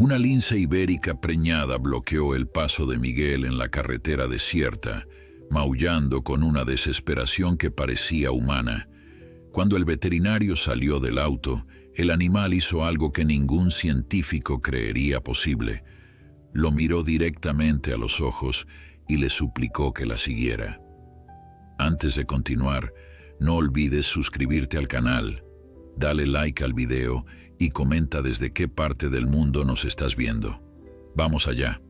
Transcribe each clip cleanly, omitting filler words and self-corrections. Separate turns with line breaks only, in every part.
Una lince ibérica preñada bloqueó el paso de Miguel en la carretera desierta, maullando con una desesperación que parecía humana. Cuando el veterinario salió del auto, el animal hizo algo que ningún científico creería posible. Lo miró directamente a los ojos y le suplicó que la siguiera. Antes de continuar, no olvides suscribirte al canal, dale like al video y comenta desde qué parte del mundo nos estás viendo. Vamos allá.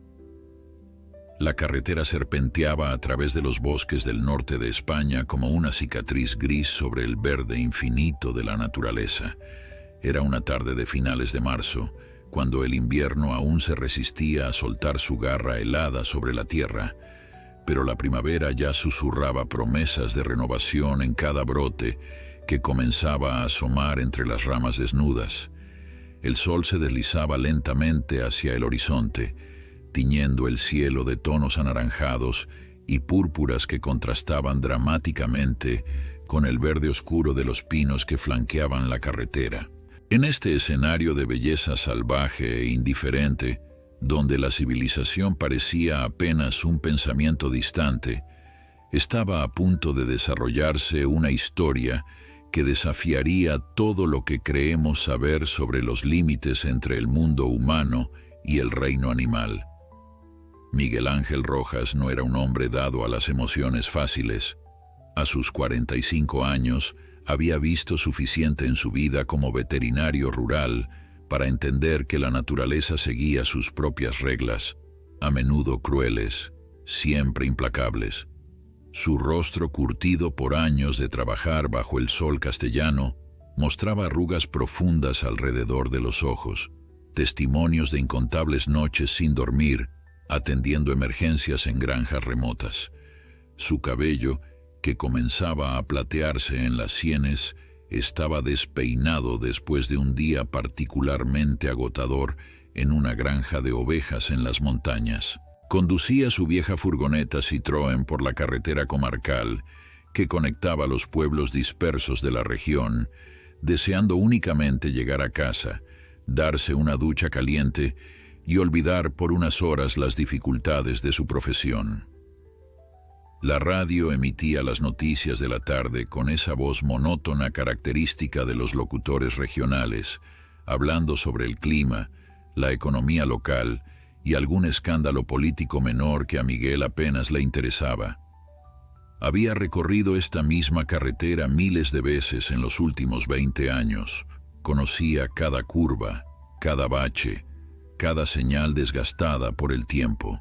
La carretera serpenteaba a través de los bosques del norte de España como una cicatriz gris sobre el verde infinito de la naturaleza. Era una tarde de finales de marzo, cuando el invierno aún se resistía a soltar su garra helada sobre la tierra, pero la primavera ya susurraba promesas de renovación en cada brote que comenzaba a asomar entre las ramas desnudas. El sol se deslizaba lentamente hacia el horizonte, tiñendo el cielo de tonos anaranjados y púrpuras que contrastaban dramáticamente con el verde oscuro de los pinos que flanqueaban la carretera. En este escenario de belleza salvaje e indiferente, donde la civilización parecía apenas un pensamiento distante, estaba a punto de desarrollarse una historia que desafiaría todo lo que creemos saber sobre los límites entre el mundo humano y el reino animal. Miguel Ángel Rojas no era un hombre dado a las emociones fáciles. A sus 45 años, había visto suficiente en su vida como veterinario rural para entender que la naturaleza seguía sus propias reglas, a menudo crueles, siempre implacables. Su rostro, curtido por años de trabajar bajo el sol castellano, mostraba arrugas profundas alrededor de los ojos, testimonios de incontables noches sin dormir, atendiendo emergencias en granjas remotas. Su cabello, que comenzaba a platearse en las sienes, estaba despeinado después de un día particularmente agotador en una granja de ovejas en las montañas. Conducía su vieja furgoneta Citroën por la carretera comarcal que conectaba los pueblos dispersos de la región, deseando únicamente llegar a casa, darse una ducha caliente y olvidar por unas horas las dificultades de su profesión. La radio emitía las noticias de la tarde con esa voz monótona característica de los locutores regionales, hablando sobre el clima, la economía local y algún escándalo político menor que a Miguel apenas le interesaba. Había recorrido esta misma carretera miles de veces en los últimos 20 años. Conocía cada curva, cada bache, cada señal desgastada por el tiempo.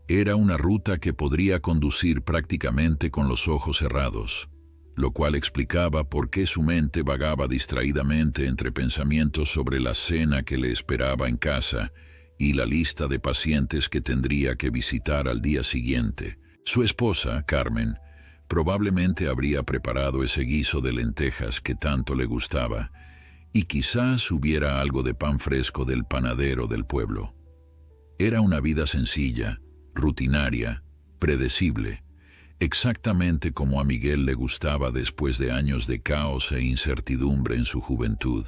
Era una ruta que podría conducir prácticamente con los ojos cerrados, lo cual explicaba por qué su mente vagaba distraídamente entre pensamientos sobre la cena que le esperaba en casa y la lista de pacientes que tendría que visitar al día siguiente. Su esposa, Carmen, probablemente habría preparado ese guiso de lentejas que tanto le gustaba, y quizás hubiera algo de pan fresco del panadero del pueblo. Era una vida sencilla, rutinaria, predecible, exactamente como a Miguel le gustaba después de años de caos e incertidumbre en su juventud.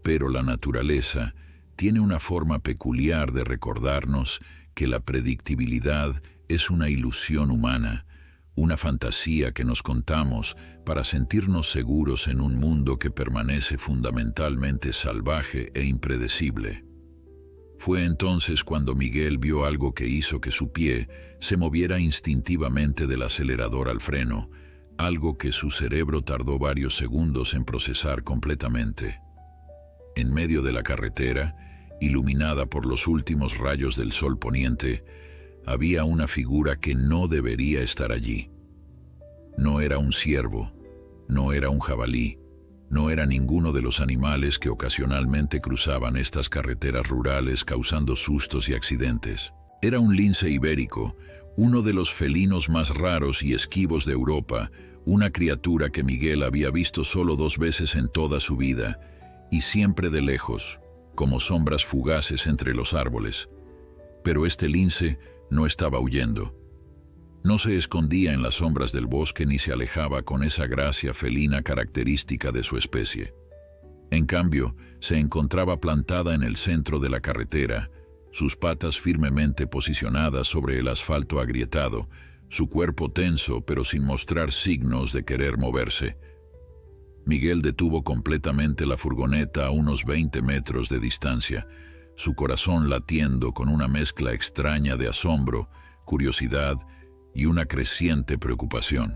Pero la naturaleza tiene una forma peculiar de recordarnos que la predictibilidad es una ilusión humana, una fantasía que nos contamos para sentirnos seguros en un mundo que permanece fundamentalmente salvaje e impredecible. Fue entonces cuando Miguel vio algo que hizo que su pie se moviera instintivamente del acelerador al freno, algo que su cerebro tardó varios segundos en procesar completamente. En medio de la carretera, iluminada por los últimos rayos del sol poniente, había una figura que no debería estar allí. No era un ciervo, no era un jabalí, no era ninguno de los animales que ocasionalmente cruzaban estas carreteras rurales causando sustos y accidentes. Era un lince ibérico, uno de los felinos más raros y esquivos de Europa, una criatura que Miguel había visto solo 2 veces en toda su vida, y siempre de lejos, como sombras fugaces entre los árboles. Pero este lince no estaba huyendo. No se escondía en las sombras del bosque ni se alejaba con esa gracia felina característica de su especie. En cambio, se encontraba plantada en el centro de la carretera, sus patas firmemente posicionadas sobre el asfalto agrietado, su cuerpo tenso pero sin mostrar signos de querer moverse. Miguel detuvo completamente la furgoneta a unos 20 metros de distancia, su corazón latiendo con una mezcla extraña de asombro, curiosidad y una creciente preocupación.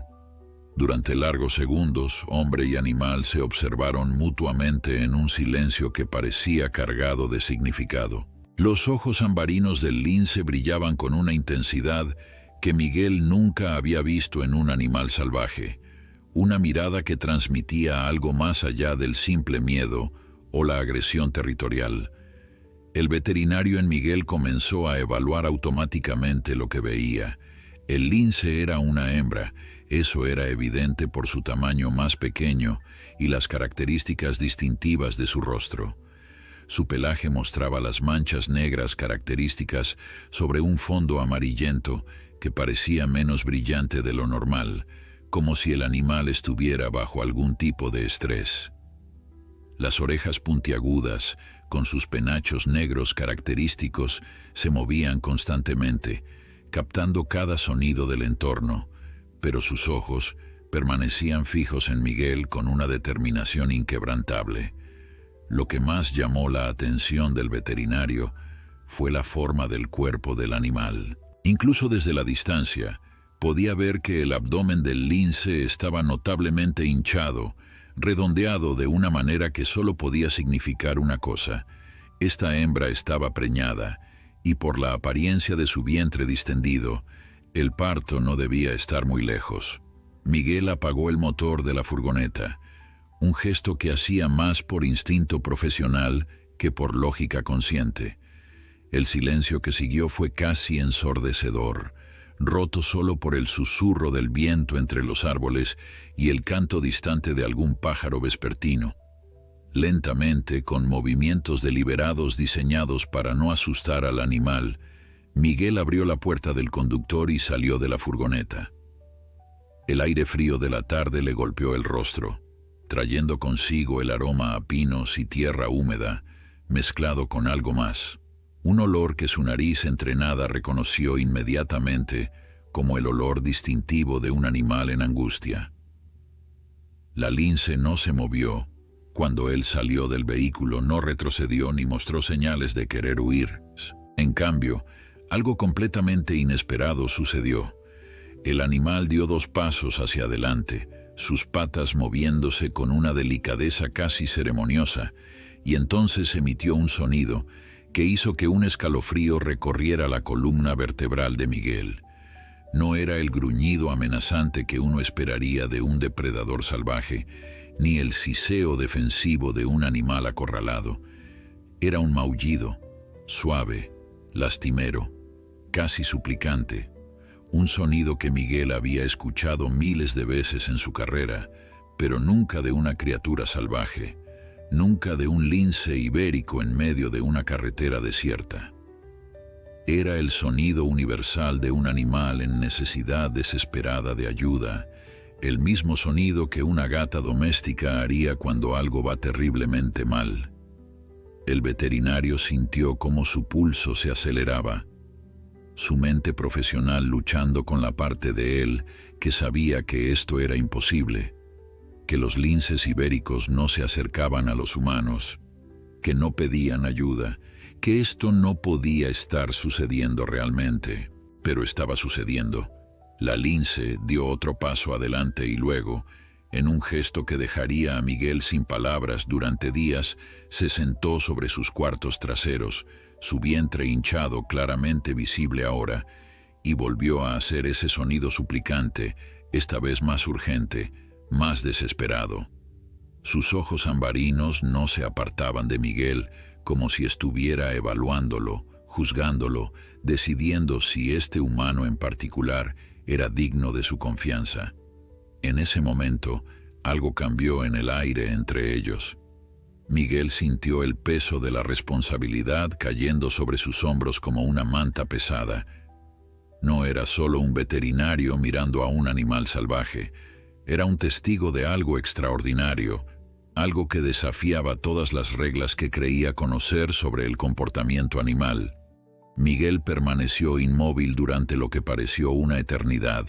Durante largos segundos, hombre y animal se observaron mutuamente en un silencio que parecía cargado de significado. Los ojos ambarinos del lince brillaban con una intensidad que Miguel nunca había visto en un animal salvaje, una mirada que transmitía algo más allá del simple miedo o la agresión territorial. El veterinario en Miguel comenzó a evaluar automáticamente lo que veía. El lince era una hembra, eso era evidente por su tamaño más pequeño y las características distintivas de su rostro. Su pelaje mostraba las manchas negras características sobre un fondo amarillento que parecía menos brillante de lo normal, como si el animal estuviera bajo algún tipo de estrés. Las orejas puntiagudas, con sus penachos negros característicos, se movían constantemente, captando cada sonido del entorno, pero sus ojos permanecían fijos en Miguel con una determinación inquebrantable. Lo que más llamó la atención del veterinario fue la forma del cuerpo del animal. Incluso desde la distancia, podía ver que el abdomen del lince estaba notablemente hinchado, redondeado de una manera que solo podía significar una cosa: esta hembra estaba preñada, y por la apariencia de su vientre distendido, el parto no debía estar muy lejos. Miguel apagó el motor de la furgoneta, un gesto que hacía más por instinto profesional que por lógica consciente. El silencio que siguió fue casi ensordecedor, roto solo por el susurro del viento entre los árboles y el canto distante de algún pájaro vespertino. Lentamente, con movimientos deliberados diseñados para no asustar al animal, Miguel abrió la puerta del conductor y salió de la furgoneta. El aire frío de la tarde le golpeó el rostro, trayendo consigo el aroma a pinos y tierra húmeda, mezclado con algo más. Un olor que su nariz entrenada reconoció inmediatamente como el olor distintivo de un animal en angustia. La lince no se movió. Cuando él salió del vehículo no retrocedió ni mostró señales de querer huir. En cambio, algo completamente inesperado sucedió. El animal dio 2 pasos hacia adelante, sus patas moviéndose con una delicadeza casi ceremoniosa, y entonces emitió un sonido que hizo que un escalofrío recorriera la columna vertebral de Miguel. No era el gruñido amenazante que uno esperaría de un depredador salvaje, ni el siseo defensivo de un animal acorralado. Era un maullido, suave, lastimero, casi suplicante, un sonido que Miguel había escuchado miles de veces en su carrera, pero nunca de una criatura salvaje, nunca de un lince ibérico en medio de una carretera desierta. Era el sonido universal de un animal en necesidad desesperada de ayuda, el mismo sonido que una gata doméstica haría cuando algo va terriblemente mal. El veterinario sintió cómo su pulso se aceleraba, su mente profesional luchando con la parte de él que sabía que esto era imposible, que los linces ibéricos no se acercaban a los humanos, que no pedían ayuda, que esto no podía estar sucediendo realmente, pero estaba sucediendo. La lince dio otro paso adelante y luego, en un gesto que dejaría a Miguel sin palabras durante días, se sentó sobre sus cuartos traseros, su vientre hinchado claramente visible ahora, y volvió a hacer ese sonido suplicante, esta vez más urgente, más desesperado. Sus ojos ambarinos no se apartaban de Miguel, como si estuviera evaluándolo, juzgándolo, decidiendo si este humano en particular era digno de su confianza. En ese momento, algo cambió en el aire entre ellos. Miguel sintió el peso de la responsabilidad cayendo sobre sus hombros como una manta pesada. No era solo un veterinario mirando a un animal salvaje, era un testigo de algo extraordinario, algo que desafiaba todas las reglas que creía conocer sobre el comportamiento animal. Miguel permaneció inmóvil durante lo que pareció una eternidad,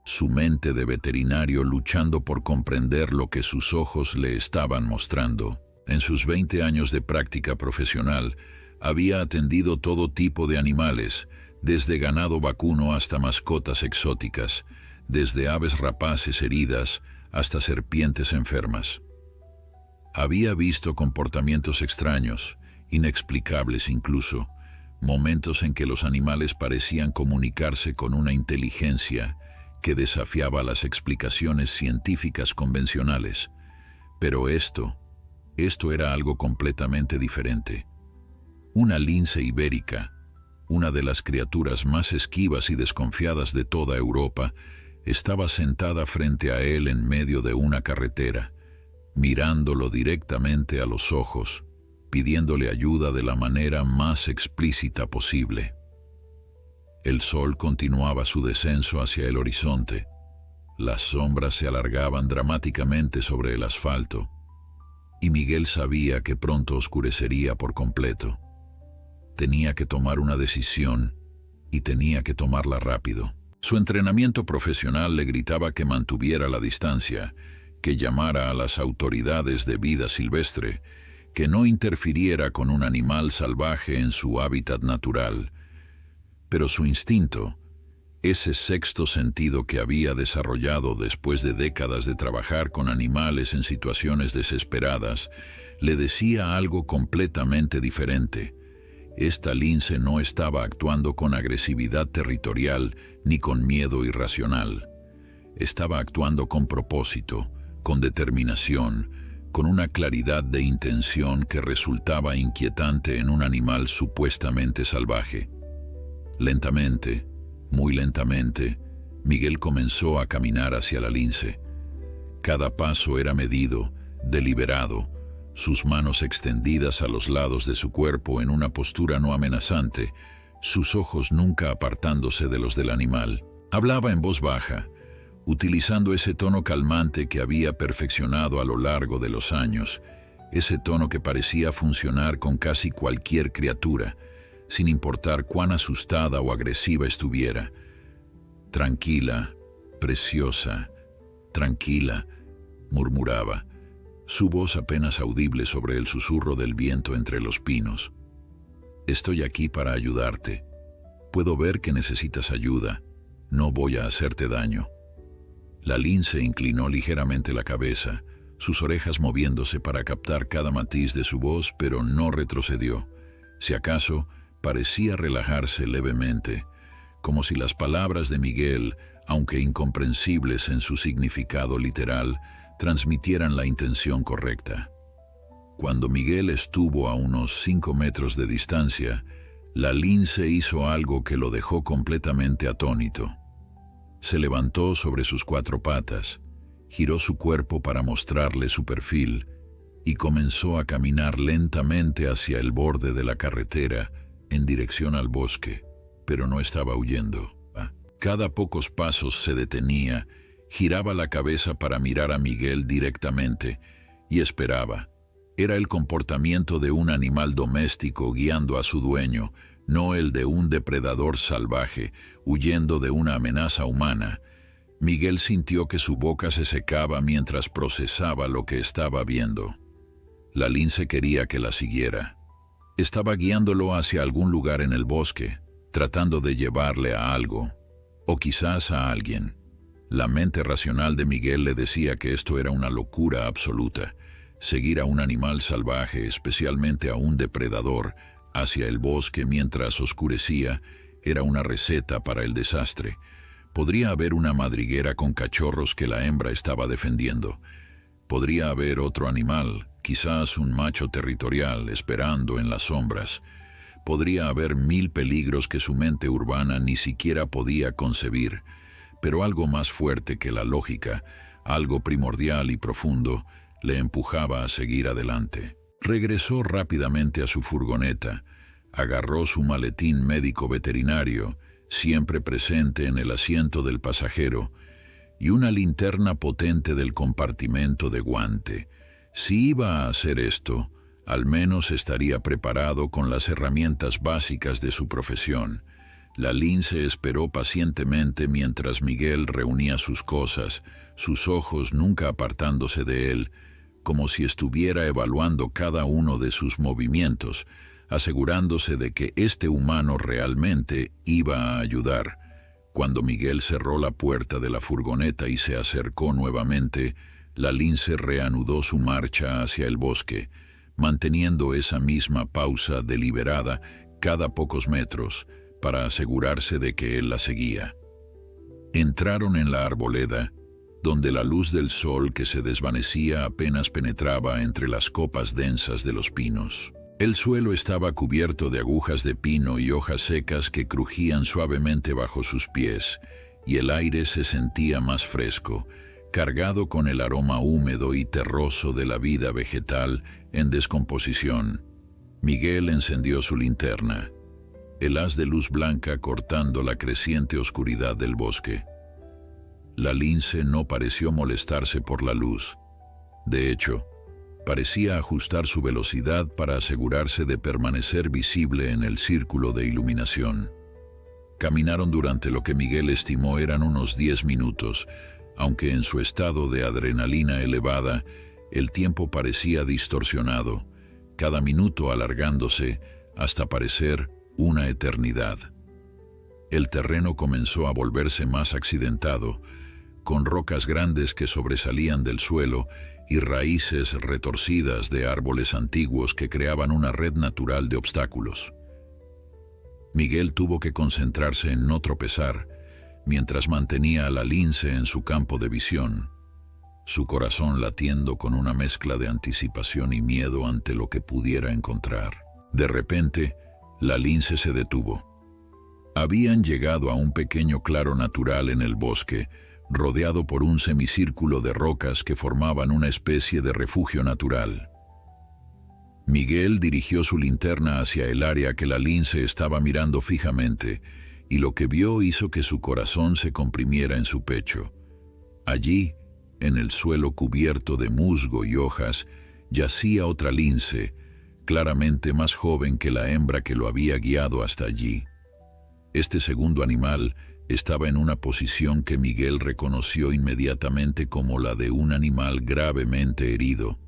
su mente de veterinario luchando por comprender lo que sus ojos le estaban mostrando. En sus 20 años de práctica profesional, había atendido todo tipo de animales, desde ganado vacuno hasta mascotas exóticas, desde aves rapaces heridas hasta serpientes enfermas. Había visto comportamientos extraños, inexplicables incluso, momentos en que los animales parecían comunicarse con una inteligencia que desafiaba las explicaciones científicas convencionales. Pero esto era algo completamente diferente. Una lince ibérica, una de las criaturas más esquivas y desconfiadas de toda Europa, estaba sentada frente a él en medio de una carretera, mirándolo directamente a los ojos, pidiéndole ayuda de la manera más explícita posible. El sol continuaba su descenso hacia el horizonte. Las sombras se alargaban dramáticamente sobre el asfalto, y Miguel sabía que pronto oscurecería por completo. Tenía que tomar una decisión, y tenía que tomarla rápido. Su entrenamiento profesional le gritaba que mantuviera la distancia, que llamara a las autoridades de vida silvestre, que no interfiriera con un animal salvaje en su hábitat natural. Pero su instinto, ese sexto sentido que había desarrollado después de décadas de trabajar con animales en situaciones desesperadas, le decía algo completamente diferente. Esta lince no estaba actuando con agresividad territorial ni con miedo irracional. Estaba actuando con propósito, con determinación, con una claridad de intención que resultaba inquietante en un animal supuestamente salvaje. Lentamente, muy lentamente, Miguel comenzó a caminar hacia la lince. Cada paso era medido, deliberado, sus manos extendidas a los lados de su cuerpo en una postura no amenazante, sus ojos nunca apartándose de los del animal. Hablaba en voz baja, utilizando ese tono calmante que había perfeccionado a lo largo de los años, ese tono que parecía funcionar con casi cualquier criatura, sin importar cuán asustada o agresiva estuviera. Tranquila, preciosa, tranquila, murmuraba, su voz apenas audible sobre el susurro del viento entre los pinos. Estoy aquí para ayudarte. Puedo ver que necesitas ayuda. No voy a hacerte daño. La lince inclinó ligeramente la cabeza, sus orejas moviéndose para captar cada matiz de su voz, pero no retrocedió. Si acaso, parecía relajarse levemente, como si las palabras de Miguel, aunque incomprensibles en su significado literal, transmitieran la intención correcta. Cuando Miguel estuvo a unos 5 metros de distancia, la lince hizo algo que lo dejó completamente atónito. Se levantó sobre sus 4 patas, giró su cuerpo para mostrarle su perfil y comenzó a caminar lentamente hacia el borde de la carretera en dirección al bosque, pero no estaba huyendo. Cada pocos pasos se detenía, giraba la cabeza para mirar a Miguel directamente y esperaba. Era el comportamiento de un animal doméstico guiando a su dueño, no el de un depredador salvaje huyendo de una amenaza humana. Miguel sintió que su boca se secaba mientras procesaba lo que estaba viendo. La lince quería que la siguiera. Estaba guiándolo hacia algún lugar en el bosque, tratando de llevarle a algo, o quizás a alguien. La mente racional de Miguel le decía que esto era una locura absoluta. Seguir a un animal salvaje, especialmente a un depredador, hacia el bosque mientras oscurecía, era una receta para el desastre. Podría haber una madriguera con cachorros que la hembra estaba defendiendo. Podría haber otro animal, quizás un macho territorial, esperando en las sombras. Podría haber 1000 peligros que su mente urbana ni siquiera podía concebir. Pero algo más fuerte que la lógica, algo primordial y profundo, le empujaba a seguir adelante. Regresó rápidamente a su furgoneta, agarró su maletín médico veterinario, siempre presente en el asiento del pasajero, y una linterna potente del compartimento de guante. Si iba a hacer esto, al menos estaría preparado con las herramientas básicas de su profesión. La lince esperó pacientemente mientras Miguel reunía sus cosas, sus ojos nunca apartándose de él, como si estuviera evaluando cada uno de sus movimientos, asegurándose de que este humano realmente iba a ayudar. Cuando Miguel cerró la puerta de la furgoneta y se acercó nuevamente, la lince reanudó su marcha hacia el bosque, manteniendo esa misma pausa deliberada cada pocos metros, para asegurarse de que él la seguía. Entraron en la arboleda, donde la luz del sol que se desvanecía apenas penetraba entre las copas densas de los pinos. El suelo estaba cubierto de agujas de pino y hojas secas que crujían suavemente bajo sus pies, y el aire se sentía más fresco, cargado con el aroma húmedo y terroso de la vida vegetal en descomposición. Miguel encendió su linterna, el haz de luz blanca cortando la creciente oscuridad del bosque. La lince no pareció molestarse por la luz. De hecho, parecía ajustar su velocidad para asegurarse de permanecer visible en el círculo de iluminación. Caminaron durante lo que Miguel estimó eran unos 10 minutos, aunque en su estado de adrenalina elevada, el tiempo parecía distorsionado, cada minuto alargándose hasta parecer una eternidad. El terreno comenzó a volverse más accidentado, con rocas grandes que sobresalían del suelo y raíces retorcidas de árboles antiguos que creaban una red natural de obstáculos. Miguel tuvo que concentrarse en no tropezar, mientras mantenía a la lince en su campo de visión, su corazón latiendo con una mezcla de anticipación y miedo ante lo que pudiera encontrar. De repente, la lince se detuvo. Habían llegado a un pequeño claro natural en el bosque, rodeado por un semicírculo de rocas que formaban una especie de refugio natural. Miguel dirigió su linterna hacia el área que la lince estaba mirando fijamente, y lo que vio hizo que su corazón se comprimiera en su pecho. Allí, en el suelo cubierto de musgo y hojas, yacía otra lince, claramente más joven que la hembra que lo había guiado hasta allí. Este segundo animal estaba en una posición que Miguel reconoció inmediatamente como la de un animal gravemente herido.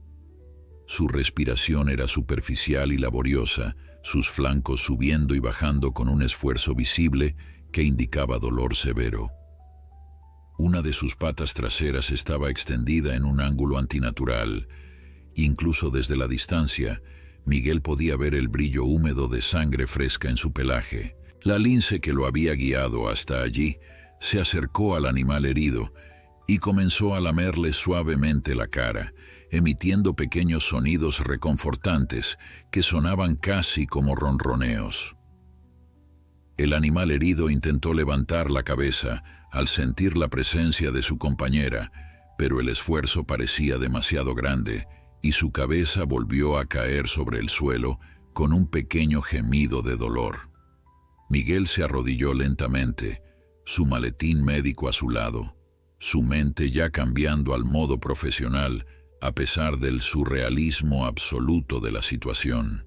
Su respiración era superficial y laboriosa, sus flancos subiendo y bajando con un esfuerzo visible que indicaba dolor severo. Una de sus patas traseras estaba extendida en un ángulo antinatural. Incluso desde la distancia, Miguel podía ver el brillo húmedo de sangre fresca en su pelaje. La lince que lo había guiado hasta allí se acercó al animal herido y comenzó a lamerle suavemente la cara, emitiendo pequeños sonidos reconfortantes que sonaban casi como ronroneos. El animal herido intentó levantar la cabeza al sentir la presencia de su compañera, pero el esfuerzo parecía demasiado grande y su cabeza volvió a caer sobre el suelo con un pequeño gemido de dolor. Miguel se arrodilló lentamente, su maletín médico a su lado, su mente ya cambiando al modo profesional a pesar del surrealismo absoluto de la situación.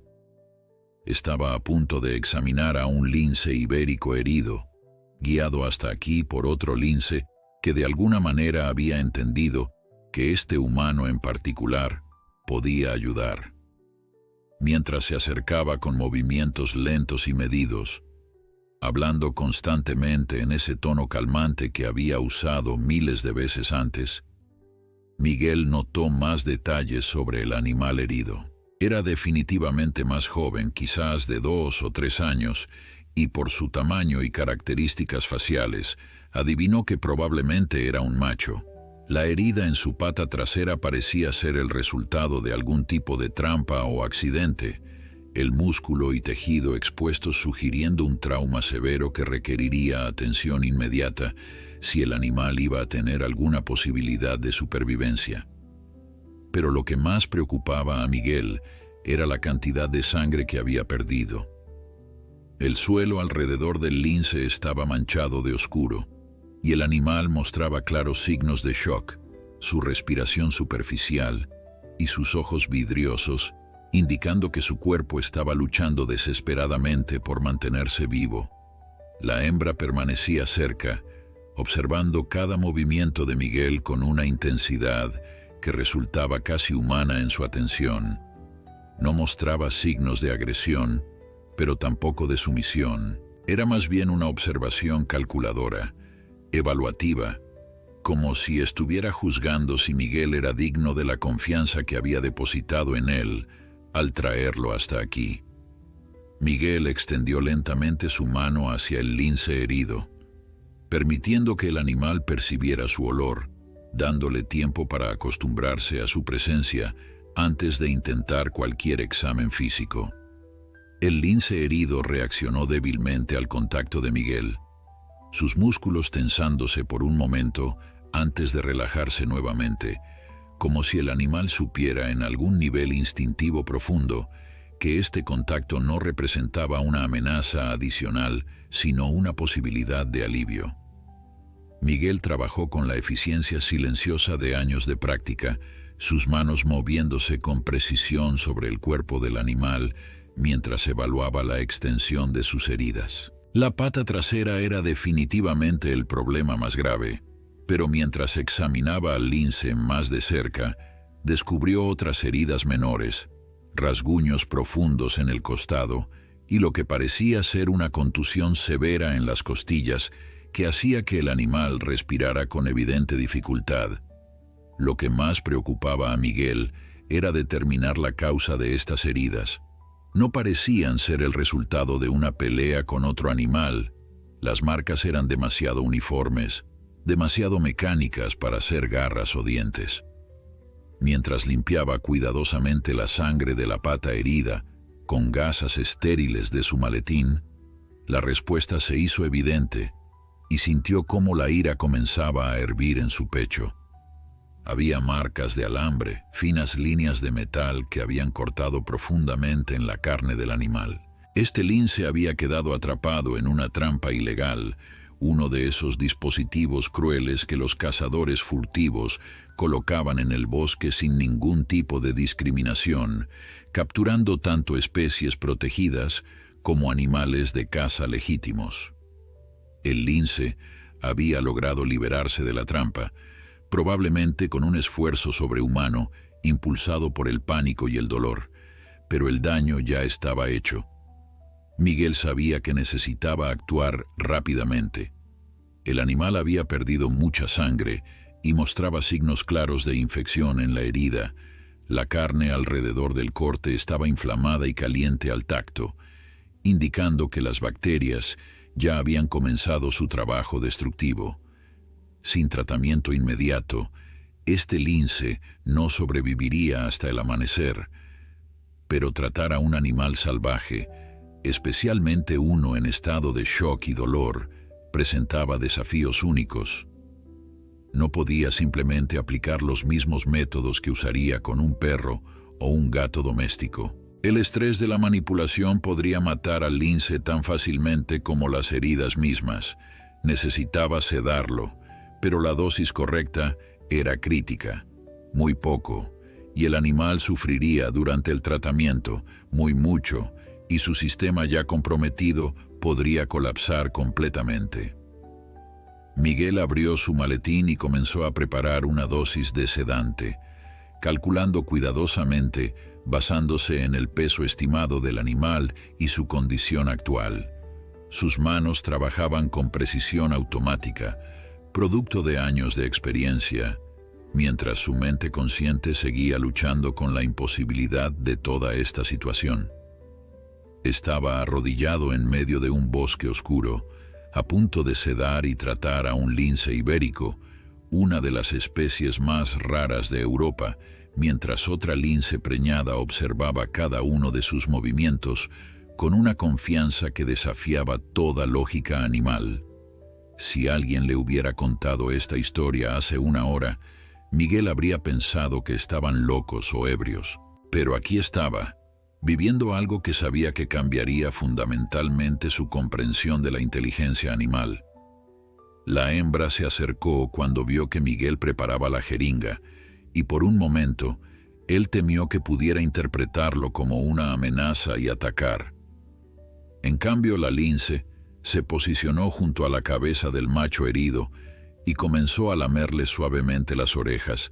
Estaba a punto de examinar a un lince ibérico herido, guiado hasta aquí por otro lince que de alguna manera había entendido que este humano en particular podía ayudar. Mientras se acercaba con movimientos lentos y medidos, hablando constantemente en ese tono calmante que había usado miles de veces antes, Miguel notó más detalles sobre el animal herido. Era definitivamente más joven, quizás de 2 o 3 años, y por su tamaño y características faciales, adivinó que probablemente era un macho. La herida en su pata trasera parecía ser el resultado de algún tipo de trampa o accidente, el músculo y tejido expuestos sugiriendo un trauma severo que requeriría atención inmediata si el animal iba a tener alguna posibilidad de supervivencia. Pero lo que más preocupaba a Miguel era la cantidad de sangre que había perdido. El suelo alrededor del lince estaba manchado de oscuro, y el animal mostraba claros signos de shock, su respiración superficial, y sus ojos vidriosos, indicando que su cuerpo estaba luchando desesperadamente por mantenerse vivo. La hembra permanecía cerca, observando cada movimiento de Miguel con una intensidad que resultaba casi humana en su atención. No mostraba signos de agresión, pero tampoco de sumisión. Era más bien una observación calculadora, evaluativa, como si estuviera juzgando si Miguel era digno de la confianza que había depositado en él al traerlo hasta aquí. Miguel extendió lentamente su mano hacia el lince herido, permitiendo que el animal percibiera su olor, dándole tiempo para acostumbrarse a su presencia antes de intentar cualquier examen físico. El lince herido reaccionó débilmente al contacto de Miguel, sus músculos tensándose por un momento antes de relajarse nuevamente, como si el animal supiera en algún nivel instintivo profundo que este contacto no representaba una amenaza adicional, sino una posibilidad de alivio. Miguel trabajó con la eficiencia silenciosa de años de práctica, sus manos moviéndose con precisión sobre el cuerpo del animal mientras evaluaba la extensión de sus heridas. La pata trasera era definitivamente el problema más grave, pero mientras examinaba al lince más de cerca, descubrió otras heridas menores, rasguños profundos en el costado y lo que parecía ser una contusión severa en las costillas que hacía que el animal respirara con evidente dificultad. Lo que más preocupaba a Miguel era determinar la causa de estas heridas. No parecían ser el resultado de una pelea con otro animal. Las marcas eran demasiado uniformes, demasiado mecánicas para ser garras o dientes. Mientras limpiaba cuidadosamente la sangre de la pata herida con gasas estériles de su maletín, la respuesta se hizo evidente y sintió cómo la ira comenzaba a hervir en su pecho. Había marcas de alambre, finas líneas de metal que habían cortado profundamente en la carne del animal. Este lince había quedado atrapado en una trampa ilegal, uno de esos dispositivos crueles que los cazadores furtivos colocaban en el bosque sin ningún tipo de discriminación, capturando tanto especies protegidas como animales de caza legítimos. El lince había logrado liberarse de la trampa, probablemente con un esfuerzo sobrehumano impulsado por el pánico y el dolor, pero el daño ya estaba hecho. Miguel sabía que necesitaba actuar rápidamente. El animal había perdido mucha sangre y mostraba signos claros de infección en la herida. La carne alrededor del corte estaba inflamada y caliente al tacto, indicando que las bacterias ya habían comenzado su trabajo destructivo. Sin tratamiento inmediato, este lince no sobreviviría hasta el amanecer, pero tratar a un animal salvaje, especialmente uno en estado de shock y dolor, presentaba desafíos únicos. No podía simplemente aplicar los mismos métodos que usaría con un perro o un gato doméstico. El estrés de la manipulación podría matar al lince tan fácilmente como las heridas mismas. Necesitaba sedarlo, pero la dosis correcta era crítica, muy poco, y el animal sufriría durante el tratamiento, muy mucho, y su sistema ya comprometido podría colapsar completamente. Miguel abrió su maletín y comenzó a preparar una dosis de sedante, calculando cuidadosamente, basándose en el peso estimado del animal y su condición actual. Sus manos trabajaban con precisión automática, producto de años de experiencia, mientras su mente consciente seguía luchando con la imposibilidad de toda esta situación. Estaba arrodillado en medio de un bosque oscuro, a punto de sedar y tratar a un lince ibérico, una de las especies más raras de Europa, mientras otra lince preñada observaba cada uno de sus movimientos con una confianza que desafiaba toda lógica animal. Si alguien le hubiera contado esta historia hace una hora, Miguel habría pensado que estaban locos o ebrios. Pero aquí estaba, viviendo algo que sabía que cambiaría fundamentalmente su comprensión de la inteligencia animal. La hembra se acercó cuando vio que Miguel preparaba la jeringa, y por un momento, Él temió que pudiera interpretarlo como una amenaza y atacar. En cambio, la lince se posicionó junto a la cabeza del macho herido y comenzó a lamerle suavemente las orejas,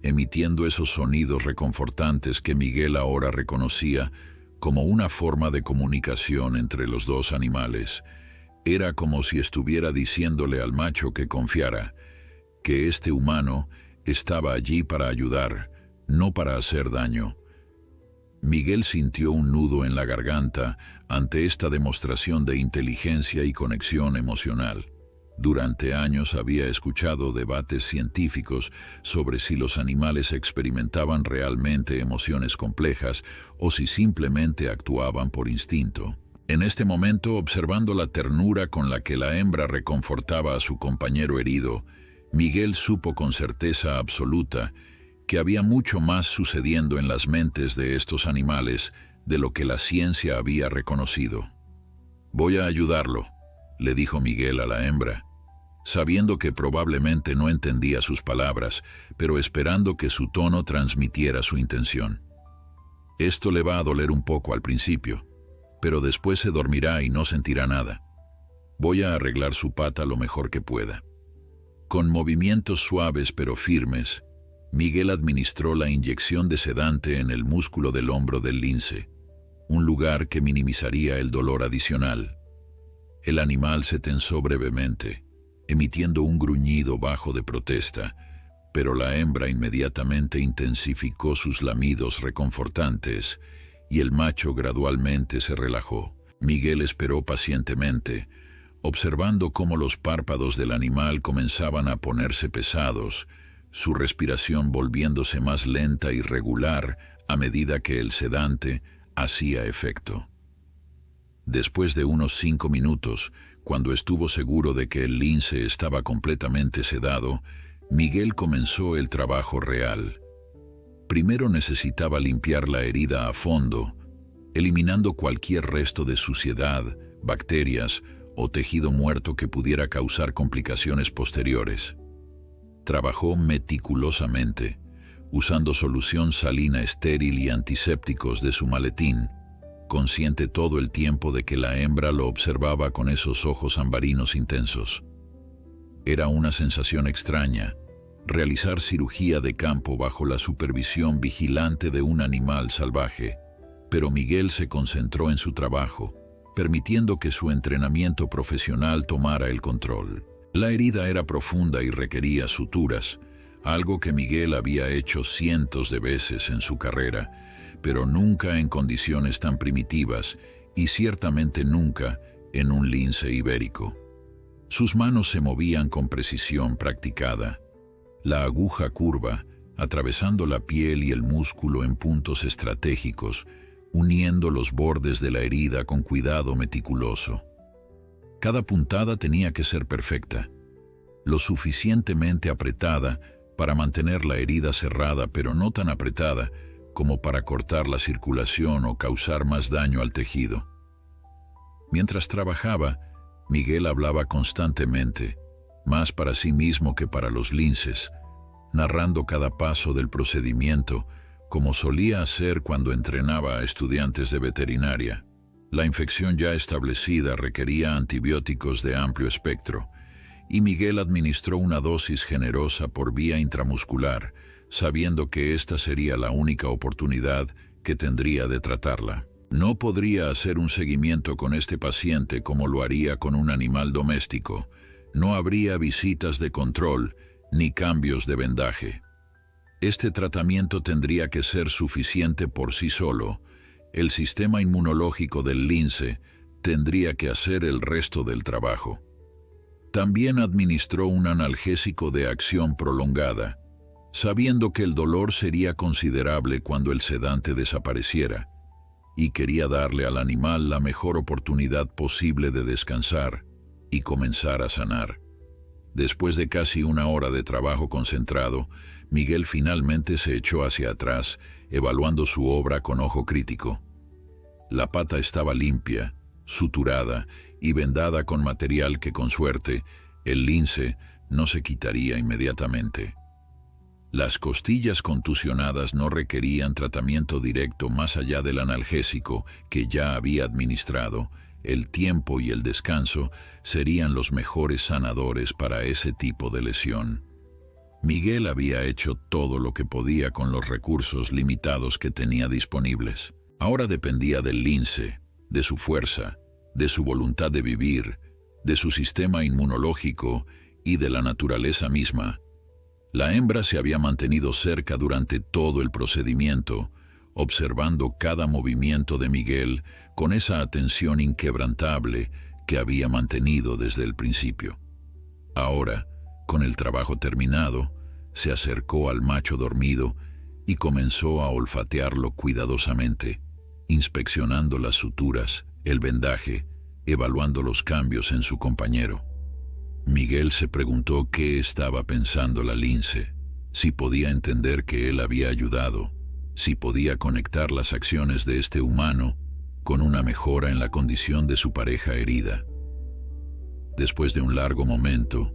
emitiendo esos sonidos reconfortantes que Miguel ahora reconocía como una forma de comunicación entre los dos animales. Era como si estuviera diciéndole al macho que confiara, que este humano estaba allí para ayudar, no para hacer daño. Miguel sintió un nudo en la garganta ante esta demostración de inteligencia y conexión emocional. Durante años había escuchado debates científicos sobre si los animales experimentaban realmente emociones complejas o si simplemente actuaban por instinto. En este momento, observando la ternura con la que la hembra reconfortaba a su compañero herido, Miguel supo con certeza absoluta que había mucho más sucediendo en las mentes de estos animales de lo que la ciencia había reconocido. «Voy a ayudarlo», le dijo Miguel a la hembra, sabiendo que probablemente no entendía sus palabras, pero esperando que su tono transmitiera su intención. «Esto le va a doler un poco al principio, pero después se dormirá y no sentirá nada. Voy a arreglar su pata lo mejor que pueda». Con movimientos suaves pero firmes, Miguel administró la inyección de sedante en el músculo del hombro del lince, un lugar que minimizaría el dolor adicional. El animal se tensó brevemente, emitiendo un gruñido bajo de protesta, pero la hembra inmediatamente intensificó sus lamidos reconfortantes y el macho gradualmente se relajó. Miguel esperó pacientemente, observando cómo los párpados del animal comenzaban a ponerse pesados, su respiración volviéndose más lenta y regular a medida que el sedante hacía efecto. Después de unos 5 minutos, cuando estuvo seguro de que el lince estaba completamente sedado, Miguel comenzó el trabajo real. Primero necesitaba limpiar la herida a fondo, eliminando cualquier resto de suciedad, bacterias o tejido muerto que pudiera causar complicaciones posteriores. Trabajó meticulosamente, usando solución salina estéril y antisépticos de su maletín, consciente todo el tiempo de que la hembra lo observaba con esos ojos ambarinos intensos. Era una sensación extraña, realizar cirugía de campo bajo la supervisión vigilante de un animal salvaje, pero Miguel se concentró en su trabajo, permitiendo que su entrenamiento profesional tomara el control. La herida era profunda y requería suturas, algo que Miguel había hecho cientos de veces en su carrera, pero nunca en condiciones tan primitivas y ciertamente nunca en un lince ibérico. Sus manos se movían con precisión practicada. La aguja curva, atravesando la piel y el músculo en puntos estratégicos, uniendo los bordes de la herida con cuidado meticuloso. Cada puntada tenía que ser perfecta, lo suficientemente apretada para mantener la herida cerrada, pero no tan apretada como para cortar la circulación o causar más daño al tejido. Mientras trabajaba, Miguel hablaba constantemente, más para sí mismo que para los linces, narrando cada paso del procedimiento, como solía hacer cuando entrenaba a estudiantes de veterinaria. La infección ya establecida requería antibióticos de amplio espectro, y Miguel administró una dosis generosa por vía intramuscular, sabiendo que esta sería la única oportunidad que tendría de tratarla. No podría hacer un seguimiento con este paciente como lo haría con un animal doméstico. No habría visitas de control ni cambios de vendaje. Este tratamiento tendría que ser suficiente por sí solo. El sistema inmunológico del lince tendría que hacer el resto del trabajo. También administró un analgésico de acción prolongada, sabiendo que el dolor sería considerable cuando el sedante desapareciera, y quería darle al animal la mejor oportunidad posible de descansar y comenzar a sanar. Después de casi 1 hora de trabajo concentrado, Miguel finalmente se echó hacia atrás, evaluando su obra con ojo crítico. La pata estaba limpia, suturada y vendada con material que, con suerte, el lince no se quitaría inmediatamente. Las costillas contusionadas no requerían tratamiento directo más allá del analgésico que ya había administrado. El tiempo y el descanso serían los mejores sanadores para ese tipo de lesión. Miguel había hecho todo lo que podía con los recursos limitados que tenía disponibles. Ahora dependía del lince, de su fuerza, de su voluntad de vivir, de su sistema inmunológico y de la naturaleza misma. La hembra se había mantenido cerca durante todo el procedimiento, observando cada movimiento de Miguel con esa atención inquebrantable que había mantenido desde el principio. Ahora, con el trabajo terminado, se acercó al macho dormido y comenzó a olfatearlo cuidadosamente, inspeccionando las suturas, el vendaje, evaluando los cambios en su compañero. Miguel se preguntó qué estaba pensando la lince, si podía entender que él había ayudado, si podía conectar las acciones de este humano con una mejora en la condición de su pareja herida. Después de un largo momento,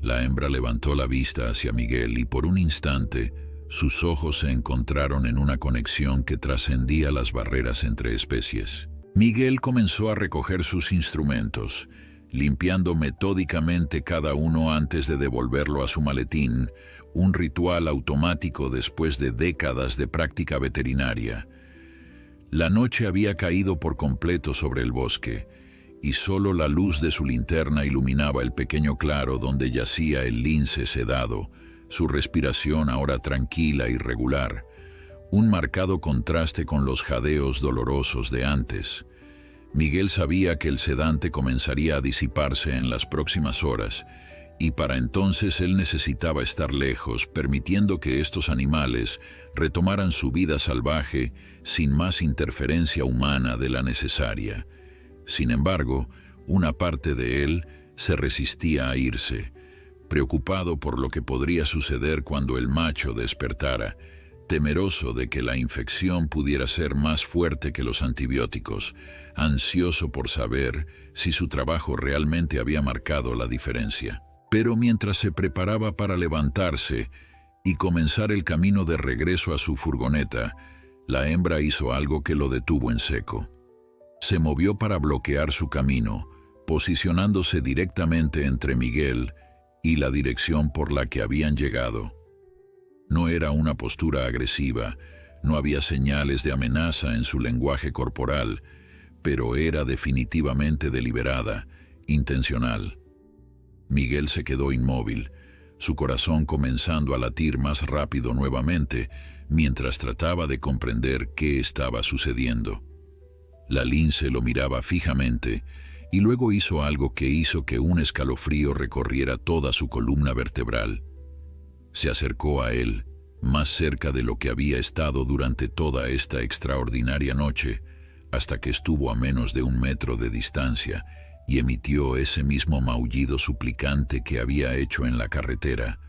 la hembra levantó la vista hacia Miguel y por un instante sus ojos se encontraron en una conexión que trascendía las barreras entre especies. Miguel comenzó a recoger sus instrumentos, limpiando metódicamente cada uno antes de devolverlo a su maletín, un ritual automático después de décadas de práctica veterinaria. La noche había caído por completo sobre el bosque, y solo la luz de su linterna iluminaba el pequeño claro donde yacía el lince sedado, su respiración ahora tranquila y regular, un marcado contraste con los jadeos dolorosos de antes. Miguel sabía que el sedante comenzaría a disiparse en las próximas horas, y para entonces él necesitaba estar lejos, permitiendo que estos animales retomaran su vida salvaje sin más interferencia humana de la necesaria. Sin embargo, una parte de él se resistía a irse, preocupado por lo que podría suceder cuando el macho despertara, temeroso de que la infección pudiera ser más fuerte que los antibióticos, ansioso por saber si su trabajo realmente había marcado la diferencia. Pero mientras se preparaba para levantarse y comenzar el camino de regreso a su furgoneta, la hembra hizo algo que lo detuvo en seco. Se movió para bloquear su camino, posicionándose directamente entre Miguel y la dirección por la que habían llegado. No era una postura agresiva, no había señales de amenaza en su lenguaje corporal, pero era definitivamente deliberada, intencional. Miguel se quedó inmóvil, su corazón comenzando a latir más rápido nuevamente, mientras trataba de comprender qué estaba sucediendo. La lince lo miraba fijamente, y luego hizo algo que hizo que un escalofrío recorriera toda su columna vertebral. Se acercó a él, más cerca de lo que había estado durante toda esta extraordinaria noche, hasta que estuvo a menos de 1 metro de distancia, y emitió ese mismo maullido suplicante que había hecho en la carretera.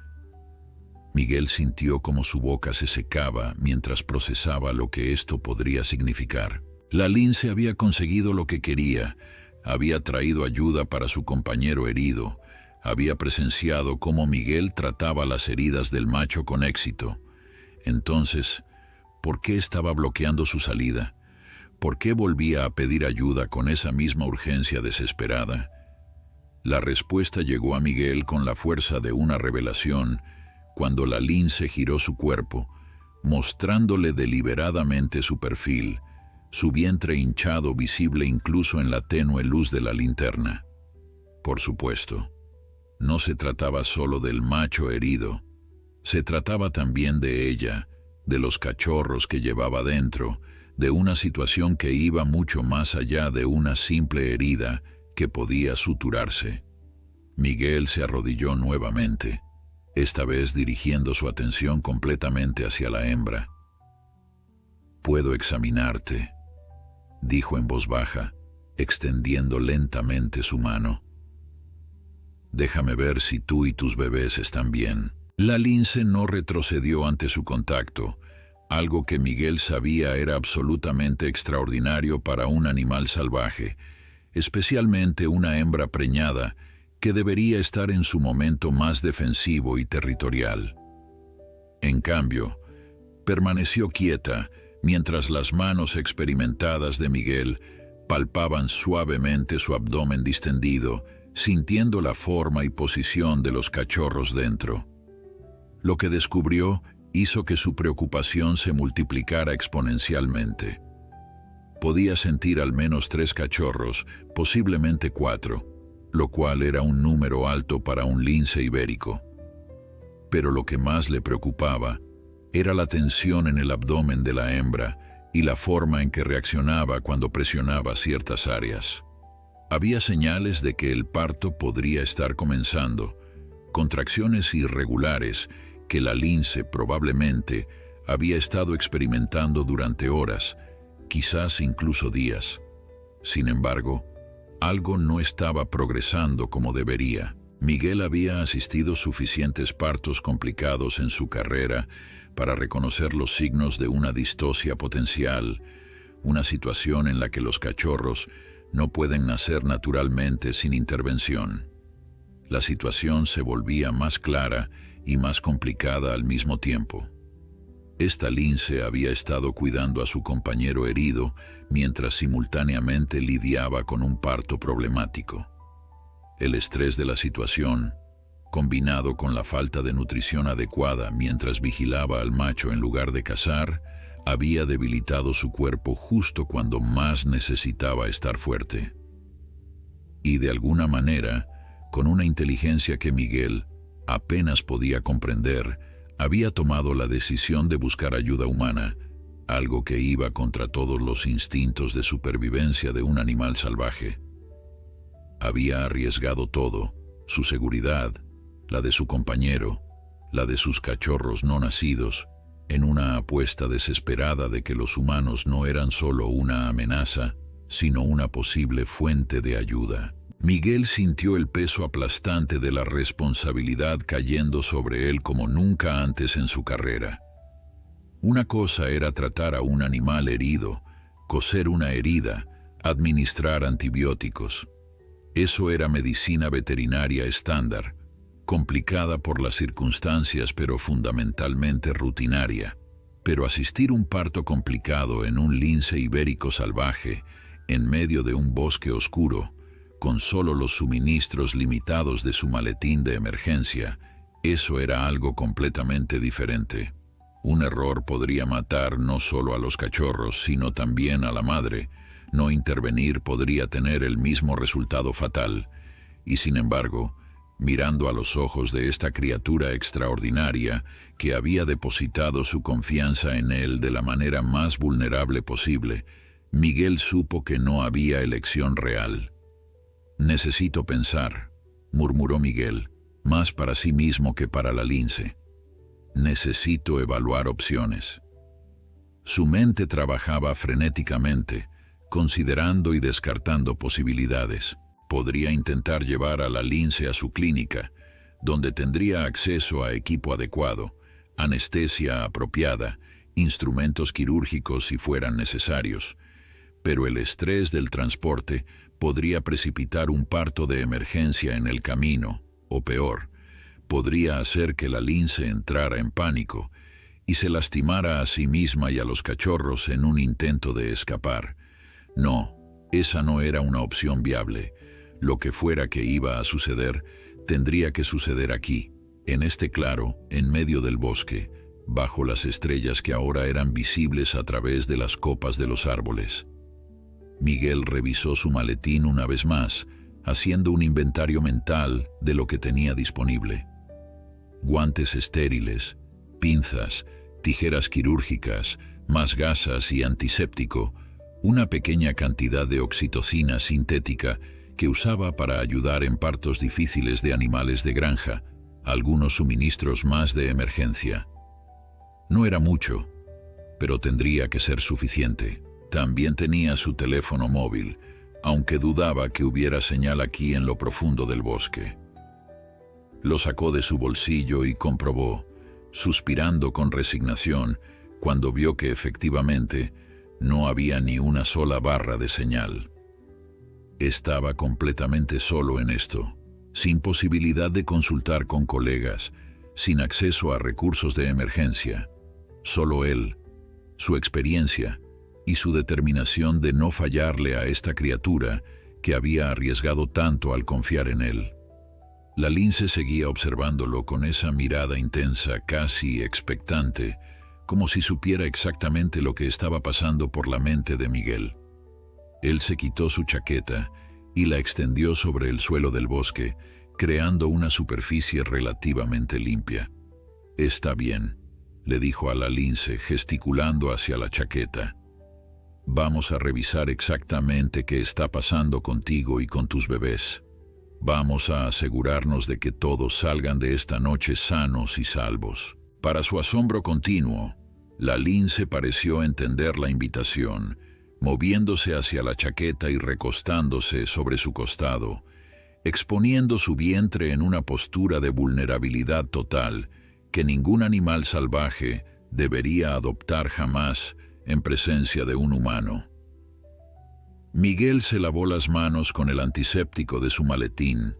Miguel sintió como su boca se secaba mientras procesaba lo que esto podría significar. La lince había conseguido lo que quería, había traído ayuda para su compañero herido, había presenciado cómo Miguel trataba las heridas del macho con éxito. Entonces, ¿por qué estaba bloqueando su salida? ¿Por qué volvía a pedir ayuda con esa misma urgencia desesperada? La respuesta llegó a Miguel con la fuerza de una revelación cuando la lince giró su cuerpo, mostrándole deliberadamente su perfil, su vientre hinchado visible incluso en la tenue luz de la linterna. Por supuesto, no se trataba solo del macho herido, se trataba también de ella, de los cachorros que llevaba dentro, de una situación que iba mucho más allá de una simple herida que podía suturarse. Miguel se arrodilló nuevamente, esta vez dirigiendo su atención completamente hacia la hembra. «Puedo examinarte», dijo en voz baja, extendiendo lentamente su mano. «Déjame ver si tú y tus bebés están bien». La lince no retrocedió ante su contacto, algo que Miguel sabía era absolutamente extraordinario para un animal salvaje, especialmente una hembra preñada que debería estar en su momento más defensivo y territorial. En cambio, permaneció quieta mientras las manos experimentadas de Miguel palpaban suavemente su abdomen distendido, sintiendo la forma y posición de los cachorros dentro. Lo que descubrió hizo que su preocupación se multiplicara exponencialmente. Podía sentir al menos 3 cachorros, posiblemente 4, lo cual era un número alto para un lince ibérico. Pero lo que más le preocupaba era la tensión en el abdomen de la hembra y la forma en que reaccionaba cuando presionaba ciertas áreas. Había señales de que el parto podría estar comenzando, contracciones irregulares que la lince probablemente había estado experimentando durante horas, quizás incluso días. Sin embargo, algo no estaba progresando como debería. Miguel había asistido suficientes partos complicados en su carrera para reconocer los signos de una distocia potencial, una situación en la que los cachorros no pueden nacer naturalmente sin intervención. La situación se volvía más clara y más complicada al mismo tiempo. Esta lince había estado cuidando a su compañero herido mientras simultáneamente lidiaba con un parto problemático. El estrés de la situación, combinado con la falta de nutrición adecuada mientras vigilaba al macho en lugar de cazar, había debilitado su cuerpo justo cuando más necesitaba estar fuerte. Y de alguna manera, con una inteligencia que Miguel apenas podía comprender, había tomado la decisión de buscar ayuda humana, algo que iba contra todos los instintos de supervivencia de un animal salvaje. Había arriesgado todo, su seguridad, la de su compañero, la de sus cachorros no nacidos, en una apuesta desesperada de que los humanos no eran solo una amenaza, sino una posible fuente de ayuda. Miguel sintió el peso aplastante de la responsabilidad cayendo sobre él como nunca antes en su carrera. Una cosa era tratar a un animal herido, coser una herida, administrar antibióticos. Eso era medicina veterinaria estándar, complicada por las circunstancias pero fundamentalmente rutinaria. Pero asistir un parto complicado en un lince ibérico salvaje, en medio de un bosque oscuro, con solo los suministros limitados de su maletín de emergencia, eso era algo completamente diferente. Un error podría matar no solo a los cachorros, sino también a la madre. No intervenir podría tener el mismo resultado fatal. Y sin embargo, mirando a los ojos de esta criatura extraordinaria que había depositado su confianza en él de la manera más vulnerable posible, Miguel supo que no había elección real. «Necesito pensar», murmuró Miguel, más para sí mismo que para la lince. «Necesito evaluar opciones». Su mente trabajaba frenéticamente, considerando y descartando posibilidades. Podría intentar llevar a la lince a su clínica, donde tendría acceso a equipo adecuado, anestesia apropiada, instrumentos quirúrgicos si fueran necesarios. Pero el estrés del transporte podría precipitar un parto de emergencia en el camino, o peor, podría hacer que la lince entrara en pánico y se lastimara a sí misma y a los cachorros en un intento de escapar. No, esa no era una opción viable. Lo que fuera que iba a suceder, tendría que suceder aquí, en este claro, en medio del bosque, bajo las estrellas que ahora eran visibles a través de las copas de los árboles. Miguel revisó su maletín una vez más, haciendo un inventario mental de lo que tenía disponible. Guantes estériles, pinzas, tijeras quirúrgicas, más gasas y antiséptico, una pequeña cantidad de oxitocina sintética que usaba para ayudar en partos difíciles de animales de granja, algunos suministros más de emergencia. No era mucho, pero tendría que ser suficiente. También tenía su teléfono móvil, aunque dudaba que hubiera señal aquí en lo profundo del bosque. Lo sacó de su bolsillo y comprobó, suspirando con resignación, cuando vio que efectivamente no había ni una sola barra de señal. Estaba completamente solo en esto, sin posibilidad de consultar con colegas, sin acceso a recursos de emergencia. Solo él, su experiencia y su determinación de no fallarle a esta criatura que había arriesgado tanto al confiar en él. La lince seguía observándolo con esa mirada intensa, casi expectante, como si supiera exactamente lo que estaba pasando por la mente de Miguel. Él se quitó su chaqueta y la extendió sobre el suelo del bosque, creando una superficie relativamente limpia. «Está bien», le dijo a la lince, gesticulando hacia la chaqueta. «Vamos a revisar exactamente qué está pasando contigo y con tus bebés. Vamos a asegurarnos de que todos salgan de esta noche sanos y salvos». Para su asombro continuo, la lince pareció entender la invitación, moviéndose hacia la chaqueta y recostándose sobre su costado, exponiendo su vientre en una postura de vulnerabilidad total que ningún animal salvaje debería adoptar jamás en presencia de un humano. Miguel se lavó las manos con el antiséptico de su maletín,